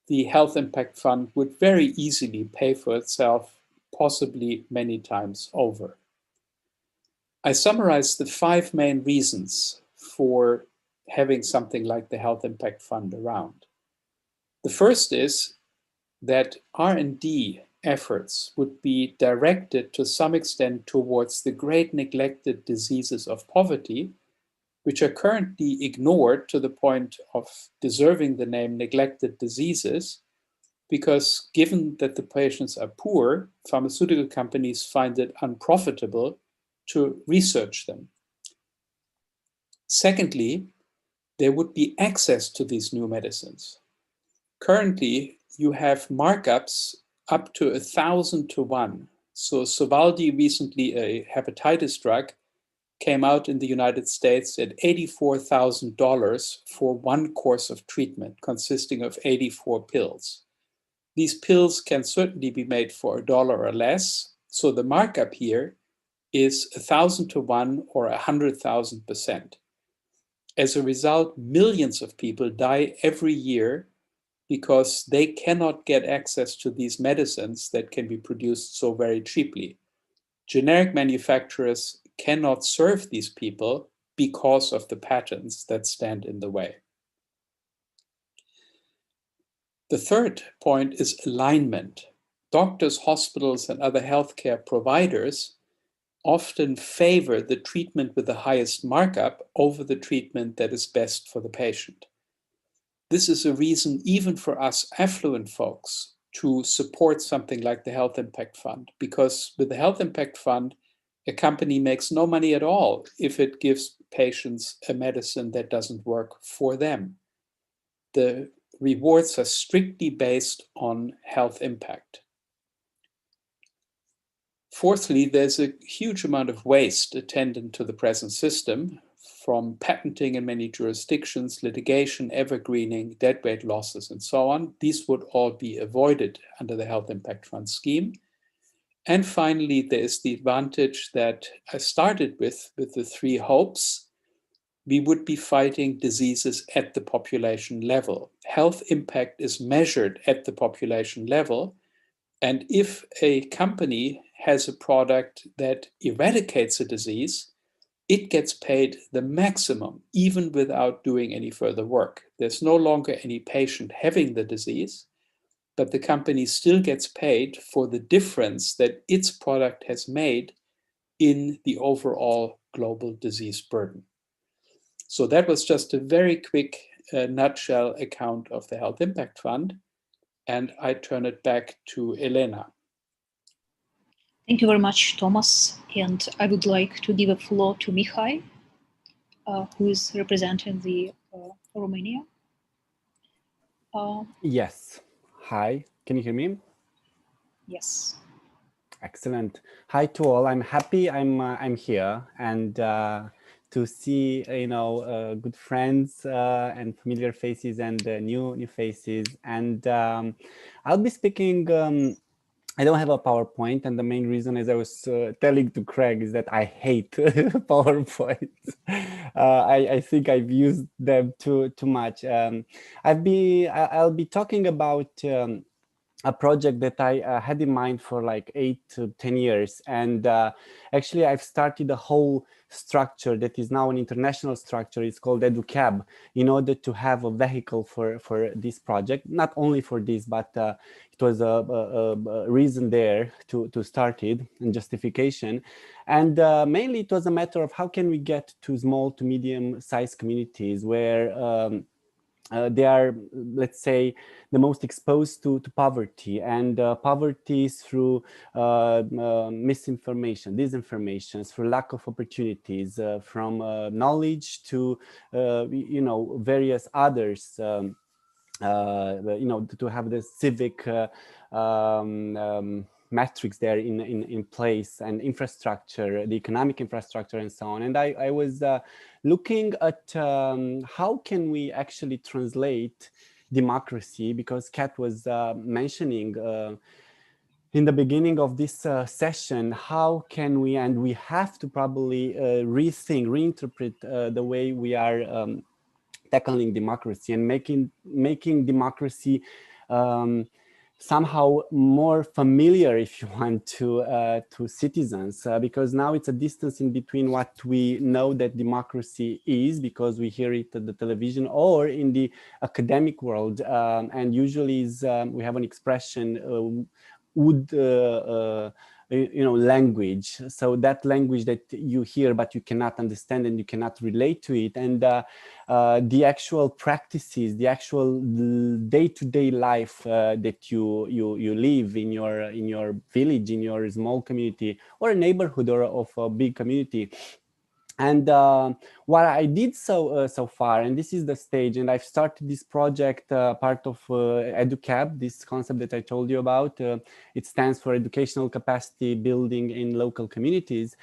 the Health Impact Fund would very easily pay for itself, possibly many times over. I summarized the 5 main reasons for having something like the Health Impact Fund around. The first is that R&D efforts would be directed to some extent towards the great neglected diseases of poverty, which are currently ignored to the point of deserving the name neglected diseases, because given that the patients are poor, pharmaceutical companies find it unprofitable to research them. Secondly, there would be access to these new medicines. Currently, you have markups up to 1,000 to 1. So Sovaldi recently, a hepatitis drug, came out in the United States at $84,000 for 1 course of treatment consisting of 84 pills. These pills can certainly be made for $1 or less. So the markup here is 1,000 to 1 or 100,000%. As a result, millions of people die every year because they cannot get access to these medicines that can be produced so very cheaply. Generic manufacturers cannot serve these people because of the patents that stand in the way. The third point is alignment. Doctors, hospitals, and other healthcare providers often favor the treatment with the highest markup over the treatment that is best for the patient. This is a reason even for us affluent folks to support something like the Health Impact Fund, because with the Health Impact Fund, a company makes no money at all if it gives patients a medicine that doesn't work for them. The rewards are strictly based on health impact. Fourthly, there's a huge amount of waste attendant to the present system, from patenting in many jurisdictions, litigation, evergreening, deadweight losses, and so on. These would all be avoided under the Health Impact Fund scheme. And finally, there is the advantage that I started with the three hopes. We would be fighting diseases at the population level. Health impact is measured at the population level. And if a company has a product that eradicates a disease, it gets paid the maximum, even without doing any further work. There's no longer any patient having the disease, but the company still gets paid for the difference that its product has made in the overall global disease burden. So that was just a very quick nutshell account of the Health Impact Fund. And I turn it back to Elena. Thank you very much, Thomas. And I would like to give a floor to Mihai, who is representing the Romania. Yes. Hi, can you hear me? Yes. Excellent. Hi to all. I'm happy I'm here, and to see good friends and familiar faces and new faces. And I'll be speaking. I don't have a PowerPoint, and the main reason, as I was telling to Craig, is that I hate PowerPoints. I think I've used them too much. I'll be talking about a project that I had in mind for like 8 to 10 years. And actually, I've started a whole structure that is now an international structure. It's called EduCab, in order to have a vehicle for this project. Not only for this, but it was a reason there to start it and justification. And mainly it was a matter of how can we get to small to medium-sized communities where they are, let's say, the most exposed to poverty, and poverty is through misinformation, disinformation, through lack of opportunities, from knowledge to various others. To have the civic metrics there in place, and infrastructure, the economic infrastructure, and so on. And I was looking at how can we actually translate democracy, because Kat was mentioning in the beginning of this session, how can we, and we have to probably reinterpret the way we are tackling democracy, and making democracy somehow more familiar, if you want, to citizens, because now it's a distance in between what we know that democracy is, because we hear it at the television or in the academic world, and usually we have an expression, language. So that language that you hear but you cannot understand and you cannot relate to it, and the actual practices, the actual day-to-day life that you live in your village, in your small community or a neighborhood or of a big community. And what I did so far, and this is the stage, and I've started this project, part of EduCab, this concept that I told you about. It stands for Educational Capacity Building in Local Communities.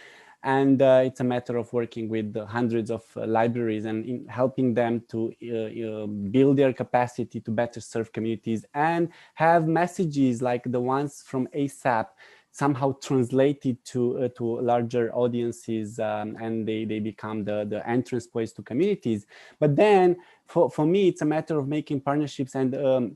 And it's a matter of working with hundreds of libraries and helping them to build their capacity to better serve communities and have messages like the ones from ASAP somehow translated to larger audiences, and they become the entrance points to communities. But then for me, it's a matter of making partnerships and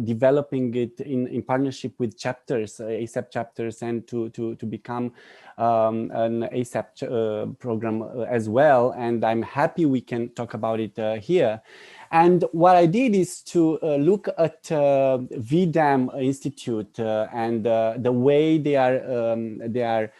developing it in partnership with chapters, ASAP chapters, and to become an ASAP program as well. And I'm happy we can talk about it here. And what I did is to look at VDAM Institute and the way they are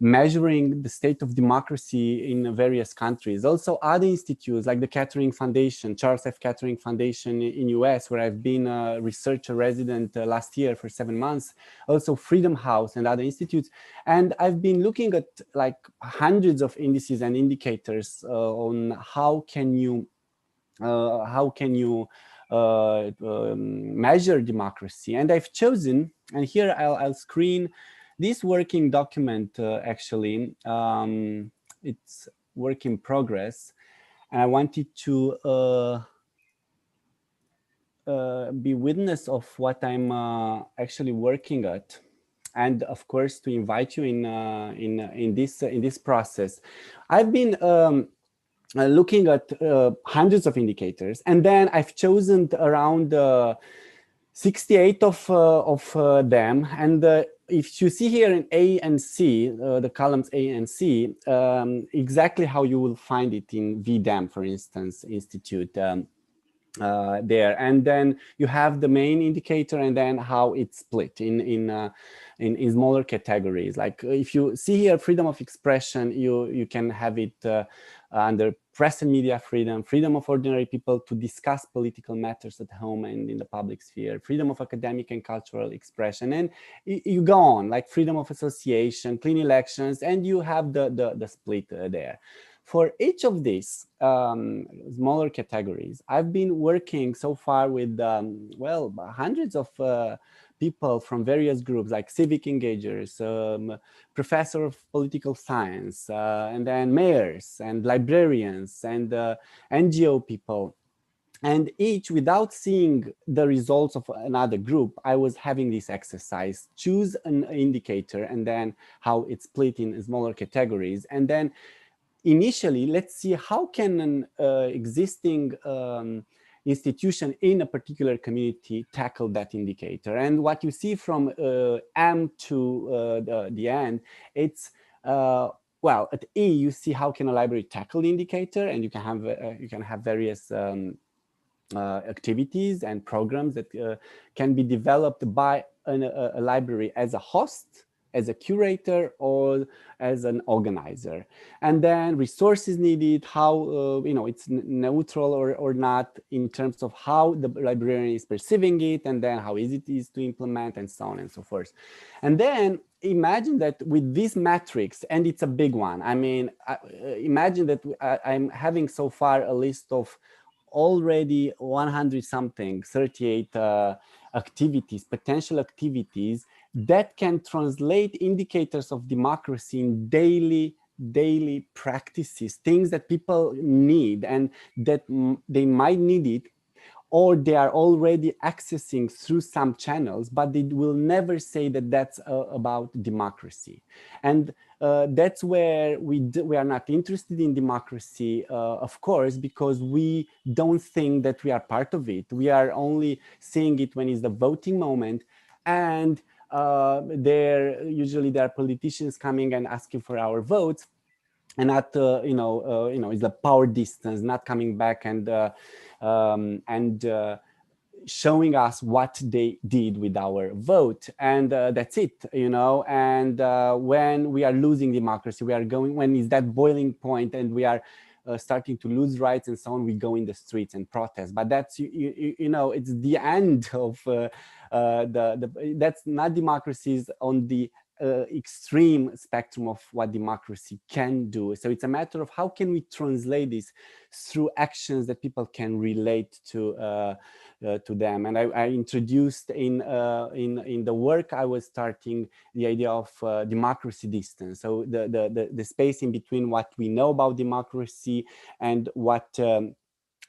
measuring the state of democracy in various countries. Also other institutes like the Kettering Foundation, Charles F. Kettering Foundation in US, where I've been a researcher resident last year for 7 months, also Freedom House and other institutes. And I've been looking at like hundreds of indices and indicators on how can you measure democracy. And I've chosen, and here I'll screen this working document. Actually, it's work in progress, and I wanted to be witness of what I'm actually working at, and of course to invite you in this process. I've been looking at hundreds of indicators, and then I've chosen around 68 of them. And if you see here in A and C, the columns A and C, exactly how you will find it in VDEM, for instance, Institute there. And then you have the main indicator, and then how it's split in smaller categories. Like if you see here freedom of expression, you can have it under press and media freedom, freedom of ordinary people to discuss political matters at home and in the public sphere, freedom of academic and cultural expression, and you go on, like freedom of association, clean elections, and you have the split there. For each of these smaller categories, I've been working so far with, well, hundreds of people from various groups like civic engagers, professor of political science, and then mayors and librarians and NGO people. And each, without seeing the results of another group, I was having this exercise, choose an indicator and then how it's split in smaller categories. And then initially, let's see how can an existing institution in a particular community tackle that indicator. And what you see from M to the end, it's well, at E you see how can a library tackle the indicator, and you can have various activities and programs that can be developed by a library as a host, as a curator, or as an organizer. And then resources needed, how you know, it's neutral or not in terms of how the librarian is perceiving it, and then how easy it is to implement, and so on and so forth. And then imagine that with this matrix, and it's a big one. I mean, imagine that I'm having so far a list of already 100 something, 38 activities, potential activities that can translate indicators of democracy in daily practices, things that people need and that they might need it, or they are already accessing through some channels, but they will never say that that's about democracy. And that's where we are not interested in democracy, of course, because we don't think that we are part of it. We are only seeing it when it's the voting moment, and usually there are politicians coming and asking for our votes, and not it's the power distance, not coming back and showing us what they did with our vote, and that's it, you know. And when we are losing democracy, we are going, when is that boiling point and we are starting to lose rights and so on, we go in the streets and protest. But that's you know, it's the end of that's not democracies on the extreme spectrum of what democracy can do. So it's a matter of how can we translate this through actions that people can relate to them. And I introduced in the work I was starting the idea of democracy distance. So the space in between what we know about democracy and what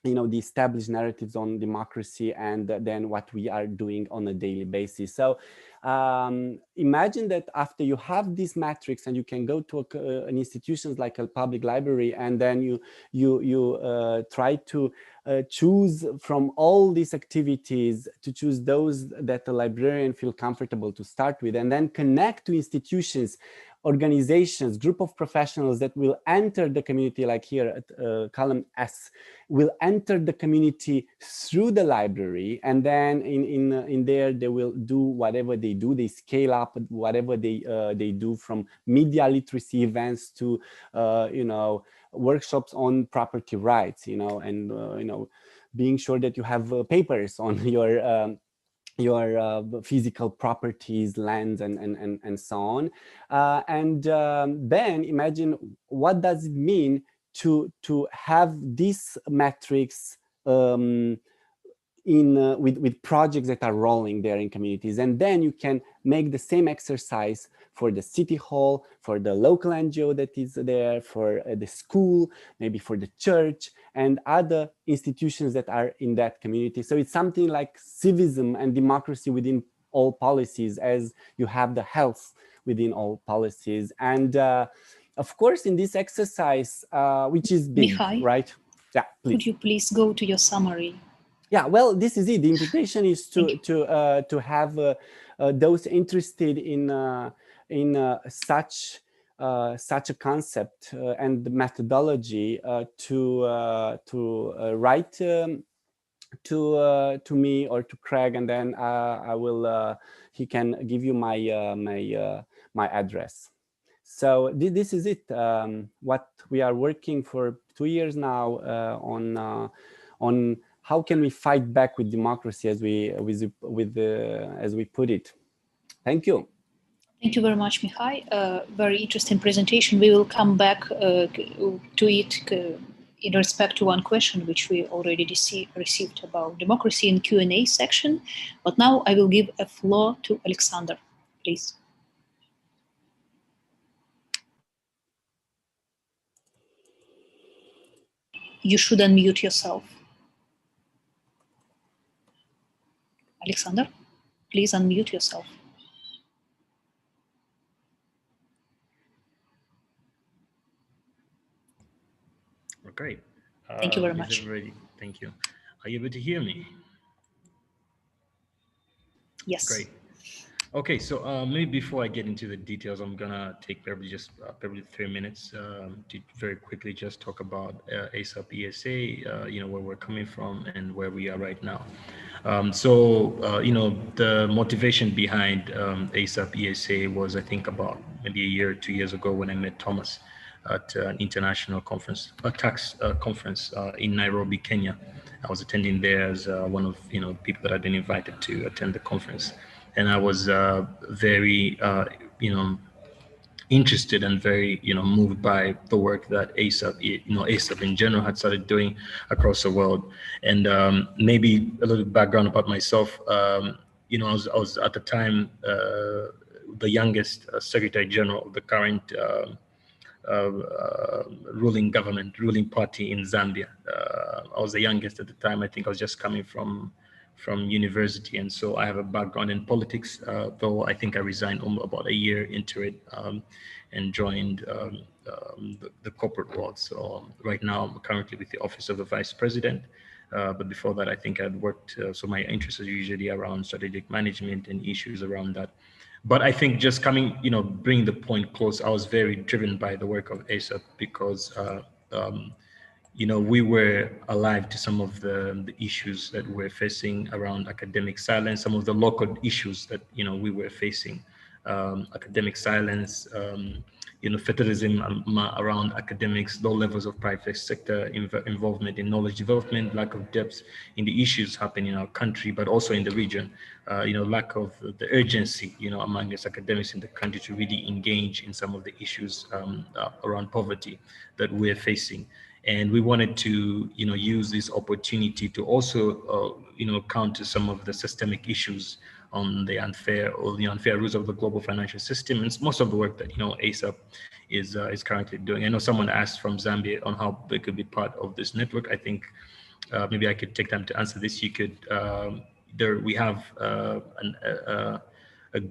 you know, the established narratives on democracy, and then what we are doing on a daily basis. So imagine that after you have this matrix and you can go to an institution like a public library, and then you try to choose from all these activities, to choose those that the librarian feel comfortable to start with, and then connect to institutions organizations, group of professionals that will enter the community, like here at column S, will enter the community through the library, and then in there they will do whatever they do. They scale up whatever they do, from media literacy events to you know, workshops on property rights, you know, and you know, being sure that you have papers on your physical properties, lands, and so on. Then imagine, what does it mean to have these metrics with projects that are rolling there in communities. And then you can make the same exercise for the city hall, for the local NGO that is there, for the school, maybe for the church and other institutions that are in that community. So it's something like civism and democracy within all policies, as you have the health within all policies. And of course, in this exercise, which is big, Mihai, right? Yeah, please. Could you please go to your summary? Yeah, well, this is it. The invitation is to have those interested in such a concept and the methodology to write to me or to Craig, and then I will he can give you my my address. So this is it. What we are working for 2 years now on how can we fight back with democracy, as we put it. Thank you. Thank you very much, Mihai. Very interesting presentation. We will come back to it in respect to one question which we already received about democracy in Q&A section. But now I will give a floor to Alexander, please. You should unmute yourself. Alexander, please unmute yourself. Great. Thank you very much. Thank you. Are you able to hear me? Yes. Great. Okay, so maybe before I get into the details, I'm gonna take probably 3 minutes to very quickly just talk about ASAP ESA, you know, where we're coming from and where we are right now. You know, the motivation behind ASAP ESA was, I think, about maybe a year or 2 years ago when I met Thomas at an international conference, a tax conference in Nairobi, Kenya. I was attending there as one of, you know, people that had been invited to attend the conference, and I was very, you know, interested and very, you know, moved by the work that ASAP, you know, ASAP in general had started doing across the world. And maybe a little background about myself. You know, I was at the time the youngest Secretary General of the current ruling party in Zambia. I was the youngest at the time. I think I was just coming from university, and so I have a background in politics, though I think I resigned about a year into it and joined the corporate world. So right now I'm currently with the Office of the Vice President, but before that I think I'd worked, so my interests are usually around strategic management and issues around that. But I think just coming, you know, bring the point close, I was very driven by the work of ASAP because you know, we were alive to some of the issues that we're facing around academic silence, some of the local issues that, you know, we were facing, academic silence, you know, fatalism around academics, low levels of private sector involvement in knowledge development, lack of depth in the issues happening in our country, but also in the region, you know, lack of the urgency, you know, among us academics in the country to really engage in some of the issues around poverty that we're facing. And we wanted to, you know, use this opportunity to also, you know, counter some of the systemic issues on the unfair rules of the global financial system. And most of the work that, you know, ASAP is currently doing. I know someone asked from Zambia on how they could be part of this network. I think maybe I could take time to answer this. You could, we have a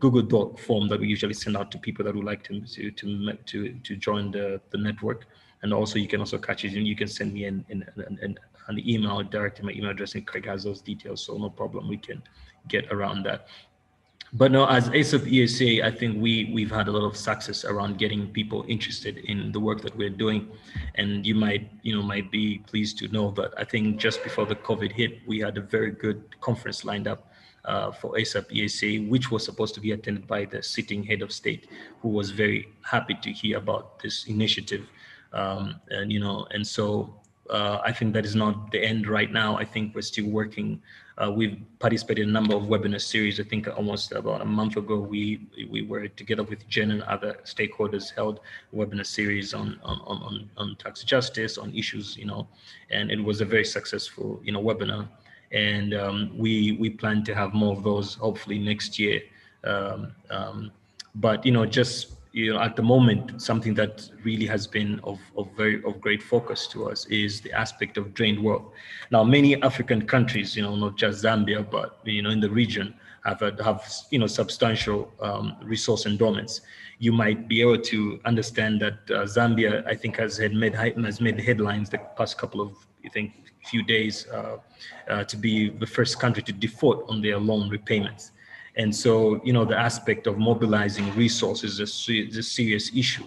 Google Doc form that we usually send out to people that would like to join the network. And also you can also catch it, and you can send me an email, directly my email address, and Craig has those details, so no problem, we can get around that. But no, as ASAP ESA, I think we've had a lot of success around getting people interested in the work that we're doing. And you might be pleased to know that I think just before the COVID hit, we had a very good conference lined up for ASAP ESA, which was supposed to be attended by the sitting head of state, who was very happy to hear about this initiative. And so I think that is not the end right now. I think we're still working. We've participated in a number of webinar series. I think almost about a month ago, we were together with Jen and other stakeholders held a webinar series on tax justice, on issues, and it was a very successful, webinar. And we plan to have more of those hopefully next year. But just at the moment, something that really has been of great focus to us is the aspect of drained wealth. Now, many African countries, not just Zambia, but in the region, have substantial resource endowments. You might be able to understand that Zambia, I think, has made the headlines the past couple of, few days to be the first country to default on their loan repayments. And so, the aspect of mobilizing resources is a serious issue,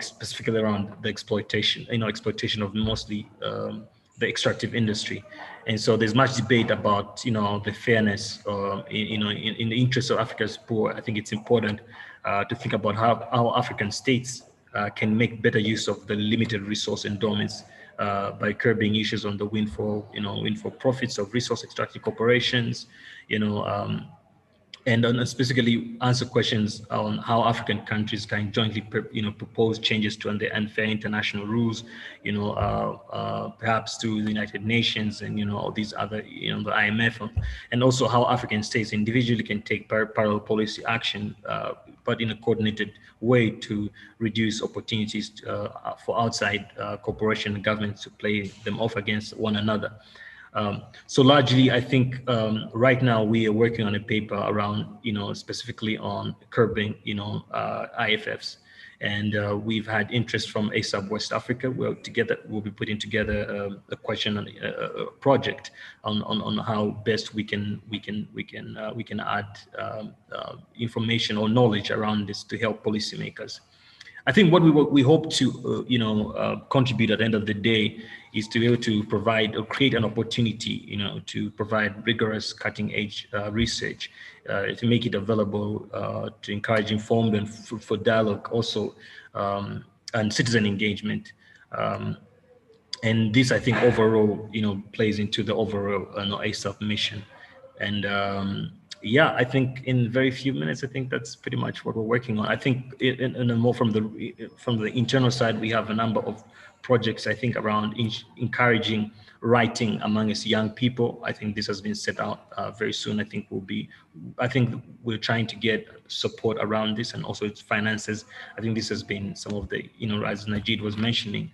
specifically around the exploitation of mostly the extractive industry. And so there's much debate about, the fairness, in the interest of Africa's poor. I think it's important to think about how African states can make better use of the limited resource endowments by curbing issues on the windfall profits of resource extractive corporations, and specifically answer questions on how African countries can jointly, propose changes to the unfair international rules, perhaps to the United Nations and, all these other, the IMF, and also how African states individually can take parallel policy action, but in a coordinated way to reduce opportunities for outside corporation and governments to play them off against one another. So largely, I think right now we are working on a paper around, specifically on curbing, IFFs. And we've had interest from ASAP West Africa. We'll be putting together a question on a project on how best we can add information or knowledge around this to help policymakers. I think what we hope to contribute at the end of the day is to be able to provide or create an opportunity, to provide rigorous cutting-edge research, to make it available, to encourage informed and fruitful dialogue also, and citizen engagement. And this, I think, overall, plays into the overall ASAP mission. And yeah, I think in very few minutes, I think that's pretty much what we're working on. I think in more from the internal side, we have a number of projects, I think, around encouraging writing among us young people. I think this has been set out very soon. I think we're trying to get support around this and also its finances. I think this has been some of the, as Najid was mentioning,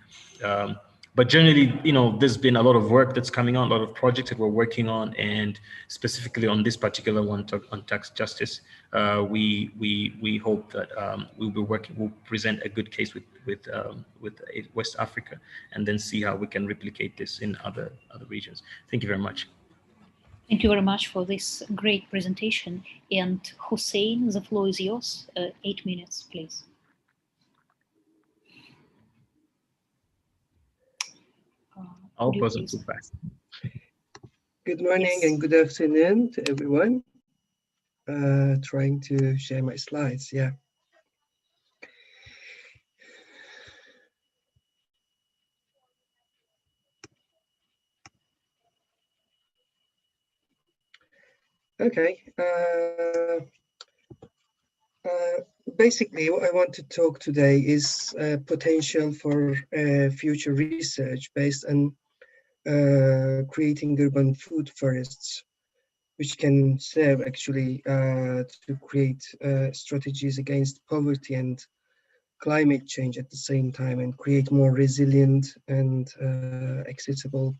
but generally, there's been a lot of work that's coming on, a lot of projects that we're working on, and specifically on this particular one on tax justice, we hope that we'll present a good case with West Africa, and then see how we can replicate this in other regions. Thank you very much. Thank you very much for this great presentation. And Hussein, the floor is yours. 8 minutes, please. All wasn't too fast. Good morning and good afternoon to everyone. Trying to share my slides, yeah. Okay. Basically, what I want to talk today is potential for future research based on creating urban food forests, which can serve actually to create strategies against poverty and climate change at the same time, and create more resilient and accessible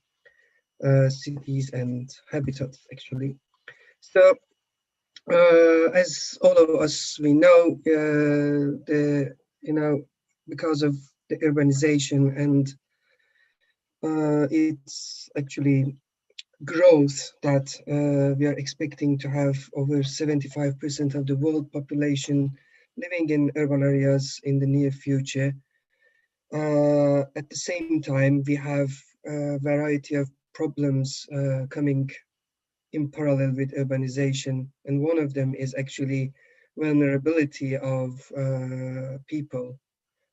cities and habitats actually. So as all of us we know, because of the urbanization and it's actually growth that we are expecting to have over 75% of the world population living in urban areas in the near future. At the same time, we have a variety of problems coming in parallel with urbanization, and one of them is actually vulnerability of people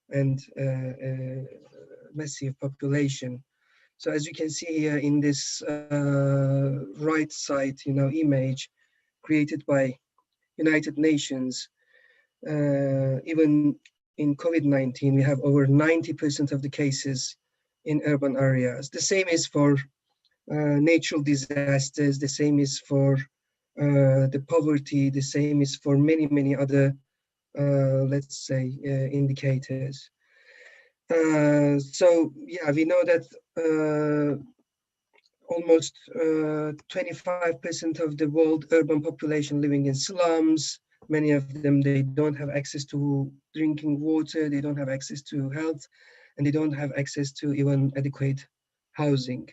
and massive population. So as you can see here in this right side, image created by United Nations, even in COVID-19, we have over 90% of the cases in urban areas. The same is for natural disasters, the same is for the poverty, the same is for many, many other, let's say, indicators. So yeah, we know that almost 25% of the world urban population living in slums. Many of them, they don't have access to drinking water, they don't have access to health, and they don't have access to even adequate housing.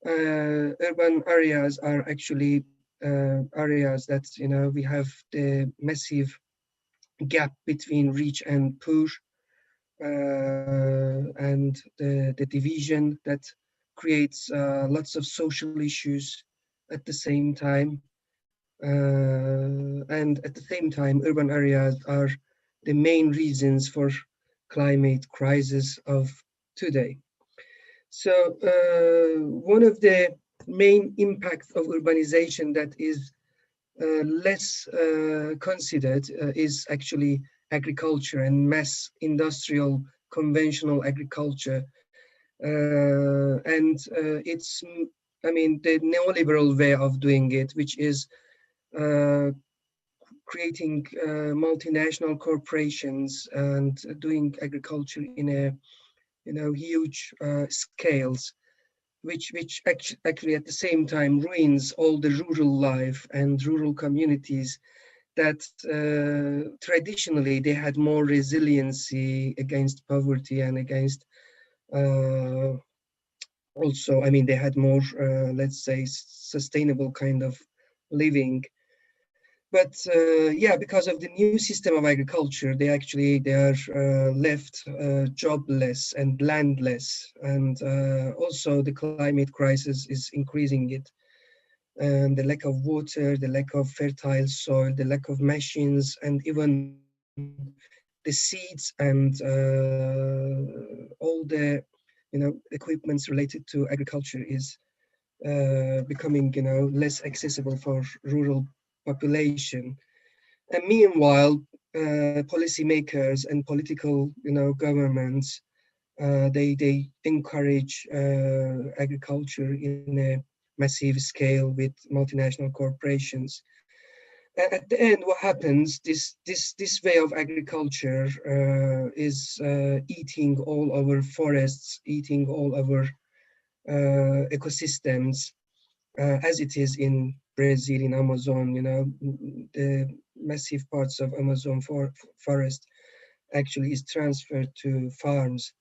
Urban areas are actually areas that, we have the massive gap between rich and poor, and the division that creates lots of social issues at the same time. And at the same time, urban areas are the main reasons for climate crisis of today. So one of the main impacts of urbanization that is less considered is actually agriculture and mass industrial conventional agriculture. And it's, the neoliberal way of doing it, which is creating multinational corporations and doing agriculture in a huge scales, which actually at the same time ruins all the rural life and rural communities that traditionally they had more resiliency against poverty and against also, they had more, let's say, sustainable kind of living. But yeah, because of the new system of agriculture, they are left jobless and landless, and also the climate crisis is increasing it. And the lack of water, the lack of fertile soil, the lack of machines, and even the seeds and all the equipments related to agriculture is becoming less accessible for rural population. And meanwhile, policymakers and political governments they encourage agriculture in a massive scale with multinational corporations. At the end, what happens? This way of agriculture is eating all our forests, eating all our ecosystems, as it is in Brazil, in Amazon. The massive parts of Amazon forest actually is transferred to farms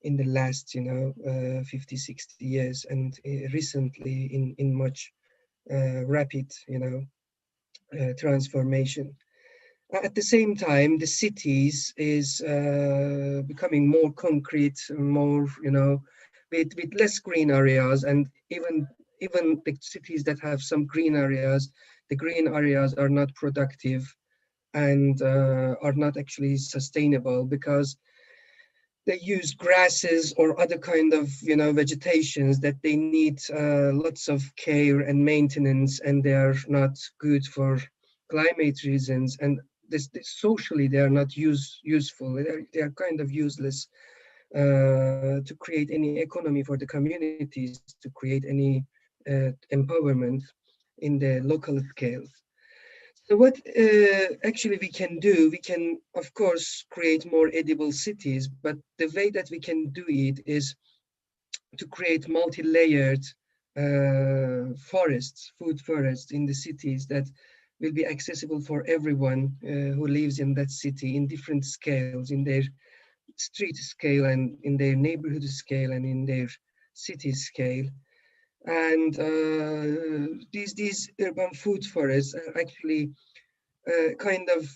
in the last 50, 60 years, and recently in much rapid transformation. At the same time, the cities is becoming more concrete, more with less green areas, and even the cities that have some green areas, the green areas are not productive and are not actually sustainable because they use grasses or other kind of vegetations that they need lots of care and maintenance, and they are not good for climate reasons, and socially they are not useful. They are kind of useless to create any economy for the communities, to create any empowerment in the local scales. So what actually we can do, we can of course create more edible cities, but the way that we can do it is to create multi-layered forests, food forests in the cities that will be accessible for everyone who lives in that city in different scales, in their street scale and in their neighborhood scale and in their city scale. And these urban food forests are actually kind of,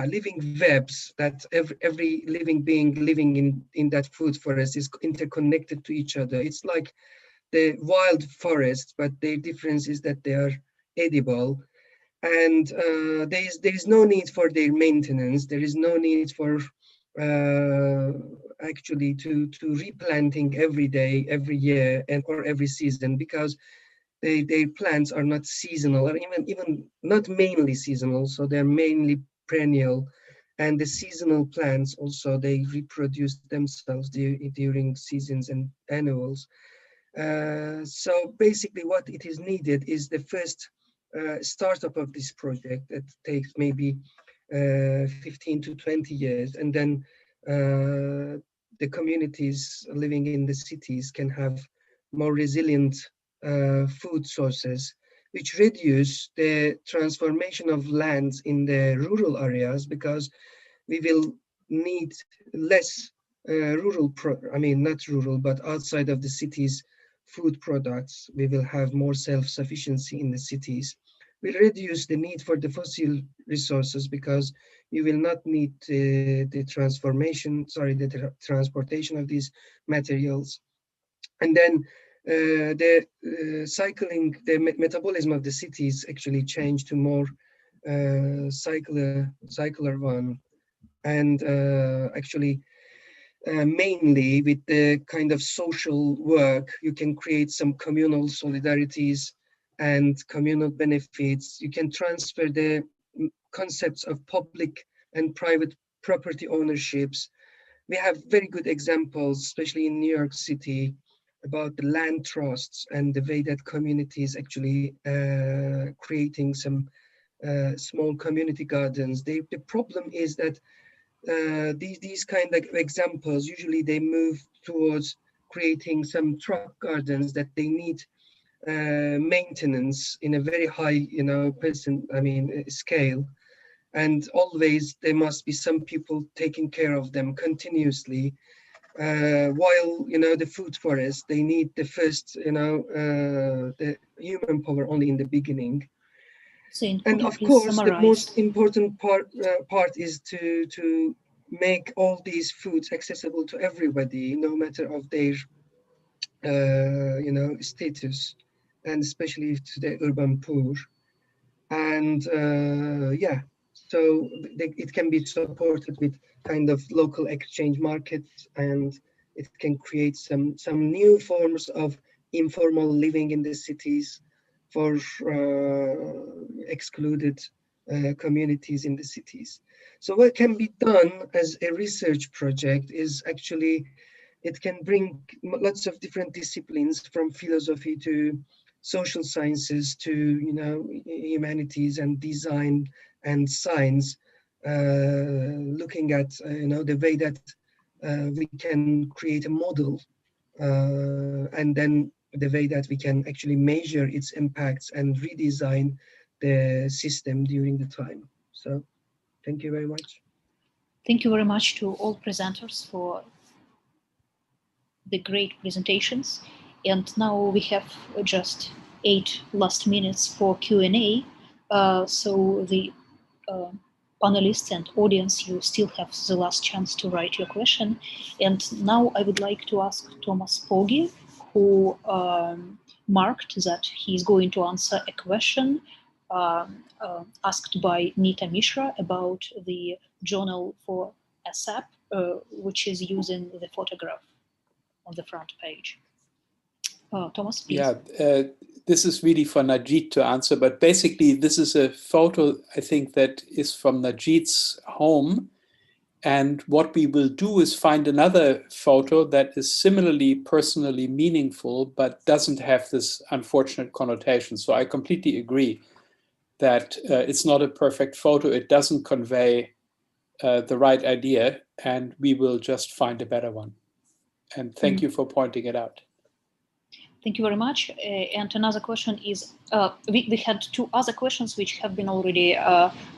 living webs that every living being living in that food forest is interconnected to each other. It's like the wild forest, but the difference is that they are edible, and there is no need for their maintenance. There is no need for actually to replanting every day, every year, and or every season, because their plants are not seasonal, or even not mainly seasonal. So they're mainly perennial, and the seasonal plants also, they reproduce themselves during seasons and annuals. So basically what it is needed is the first startup of this project that takes maybe 15 to 20 years, and then the communities living in the cities can have more resilient food sources, which reduce the transformation of lands in the rural areas, because we will need less not rural, but outside of the cities, food products. We will have more self-sufficiency in the cities. We'll reduce the need for the fossil resources, because you will not need the transportation of these materials. And then the metabolism of the cities actually change to more cycler one. And actually, mainly with the kind of social work, you can create some communal solidarities and communal benefits. You can transfer the concepts of public and private property ownerships. We have very good examples, especially in New York City, about the land trusts and the way that communities actually creating some small community gardens. The problem is that these kind of examples, usually they move towards creating some truck gardens that they need maintenance in a very high, scale. And always there must be some people taking care of them continuously. While, the food forest, they need the first, the human power only in the beginning. And of course, the most important part is to make all these foods accessible to everybody, no matter of their, status, and especially to the urban poor. And so it can be supported with kind of local exchange markets, and it can create some new forms of informal living in the cities for excluded communities in the cities. So what can be done as a research project is actually, it can bring lots of different disciplines, from philosophy to social sciences to humanities and design and science, looking at the way that we can create a model, and then the way that we can actually measure its impacts and redesign the system during the time. So thank you very much. Thank you very much to all presenters for the great presentations. And now we have just 8 last minutes for Q&A. So the panelists and audience, you still have the last chance to write your question. And now I would like to ask Thomas Pogge, who marked that he's going to answer a question asked by Nita Mishra about the journal for ASAP, which is using the photograph on the front page. Thomas, please. Yeah, this is really for Najit to answer, but basically this is a photo, I think, that is from Najit's home. And what we will do is find another photo that is similarly personally meaningful, but doesn't have this unfortunate connotation. So I completely agree that it's not a perfect photo. It doesn't convey the right idea, and we will just find a better one. And thank you for pointing it out. Thank you very much. And another question is, we had 2 other questions which have been already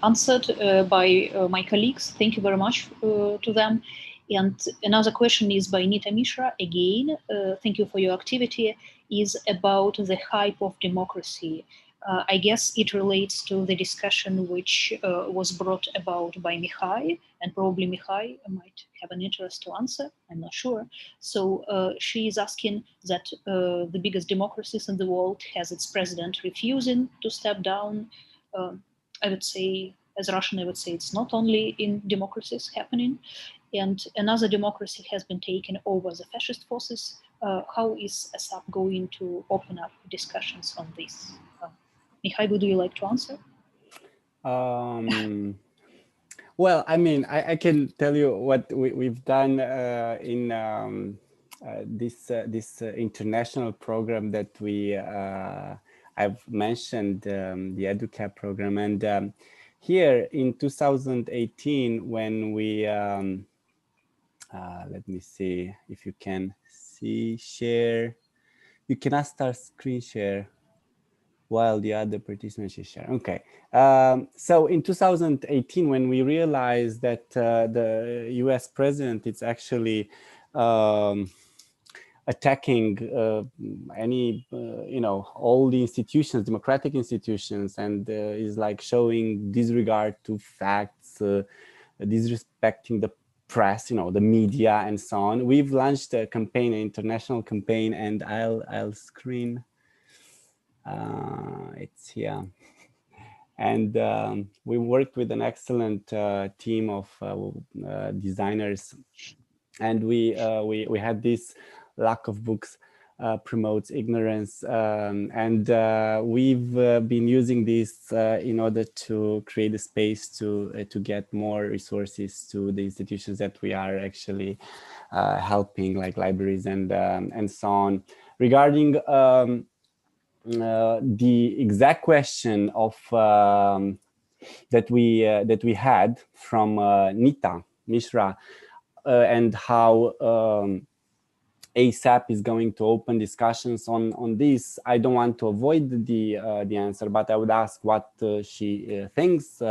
answered by my colleagues. Thank you very much to them. And another question is by Nita Mishra, again, thank you for your activity, is about the hype of democracy. I guess it relates to the discussion which was brought about by Mihai, and probably Mihai might have an interest to answer, I'm not sure. So she is asking that the biggest democracies in the world has its president refusing to step down. I would say, as Russian, I would say it's not only in democracies happening, and another democracy has been taken over the fascist forces. How is ASAP going to open up discussions on this? Mihai, would you like to answer? Well, I mean, I can tell you what we've done in this international program that I've mentioned, the EduCap program. And here in 2018, when we, let me see if you can see share, you cannot start screen share while the other participants share. Okay. So in 2018, when we realized that the US president is actually attacking all the institutions, democratic institutions, and is like showing disregard to facts, disrespecting the press, the media and so on. We've launched a campaign, an international campaign, and I'll screen. It's here, and we worked with an excellent team of designers, and we had this lack of books promotes ignorance, and we've been using this in order to create a space to get more resources to the institutions that we are actually helping, like libraries and so on. Regarding the exact question of that we had from Nita Mishra, and how ASAP is going to open discussions on this, I don't want to avoid the answer, but I would ask what she thinks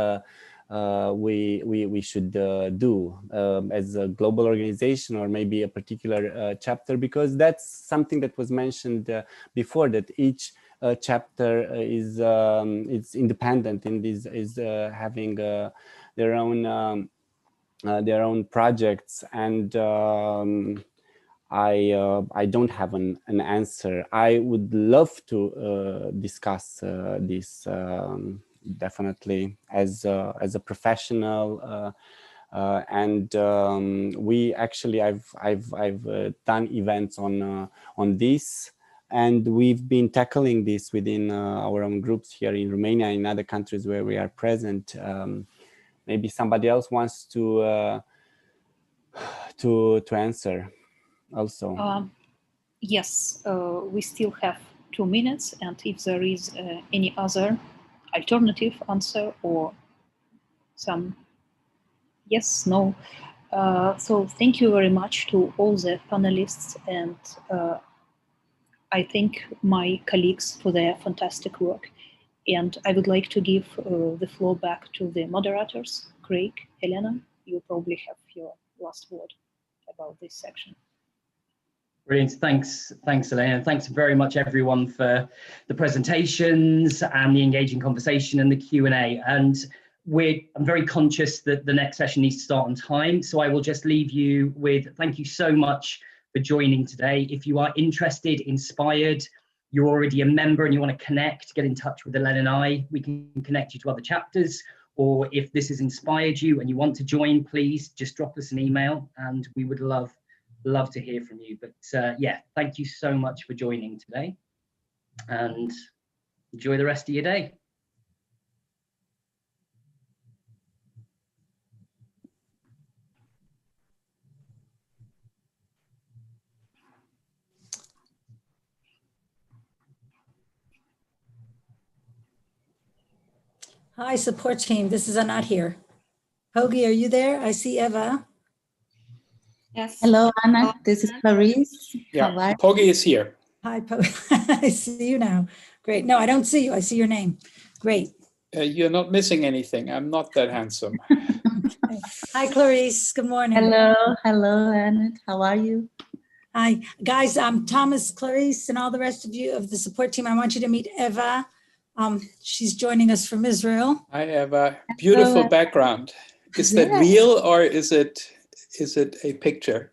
we should do as a global organization, or maybe a particular chapter, because that's something that was mentioned before, that each chapter is it's independent and is having their own projects, and I don't have an answer. I would love to discuss this definitely as a professional, and we actually I've done events on this. And we've been tackling this within our own groups here in Romania and in other countries where we are present. Maybe somebody else wants to answer also. Yes, we still have 2 minutes, and if there is any other alternative answer or some yes, no. So thank you very much to all the panelists, and I thank my colleagues for their fantastic work. And I would like to give the floor back to the moderators. Craig, Helena, you probably have your last word about this section. Brilliant. Thanks, Elena. Thanks very much, everyone, for the presentations and the engaging conversation and the Q&A. And I'm very conscious that the next session needs to start on time. So I will just leave you with thank you so much for joining today. If you are interested, inspired, you're already a member and you want to connect, get in touch with Elena and I. We can connect you to other chapters. Or if this has inspired you and you want to join, please just drop us an email and we would love to hear from you. But yeah, thank you so much for joining today and enjoy the rest of your day. Hi, support team. This is Anat here. Pogi, are you there? I see Eva. Yes. Hello, Anat. This is Clarice. Yeah, Pogi is here. Hi, Pogi. I see you now. Great. No, I don't see you. I see your name. Great. You're not missing anything. I'm not that handsome. Hi, Clarice. Good morning. Hello, Annette. How are you? Hi, guys. I'm Thomas, Clarice, and all the rest of you of the support team. I want you to meet Eva. She's joining us from Israel. I have a beautiful background. Is that real or is it a picture?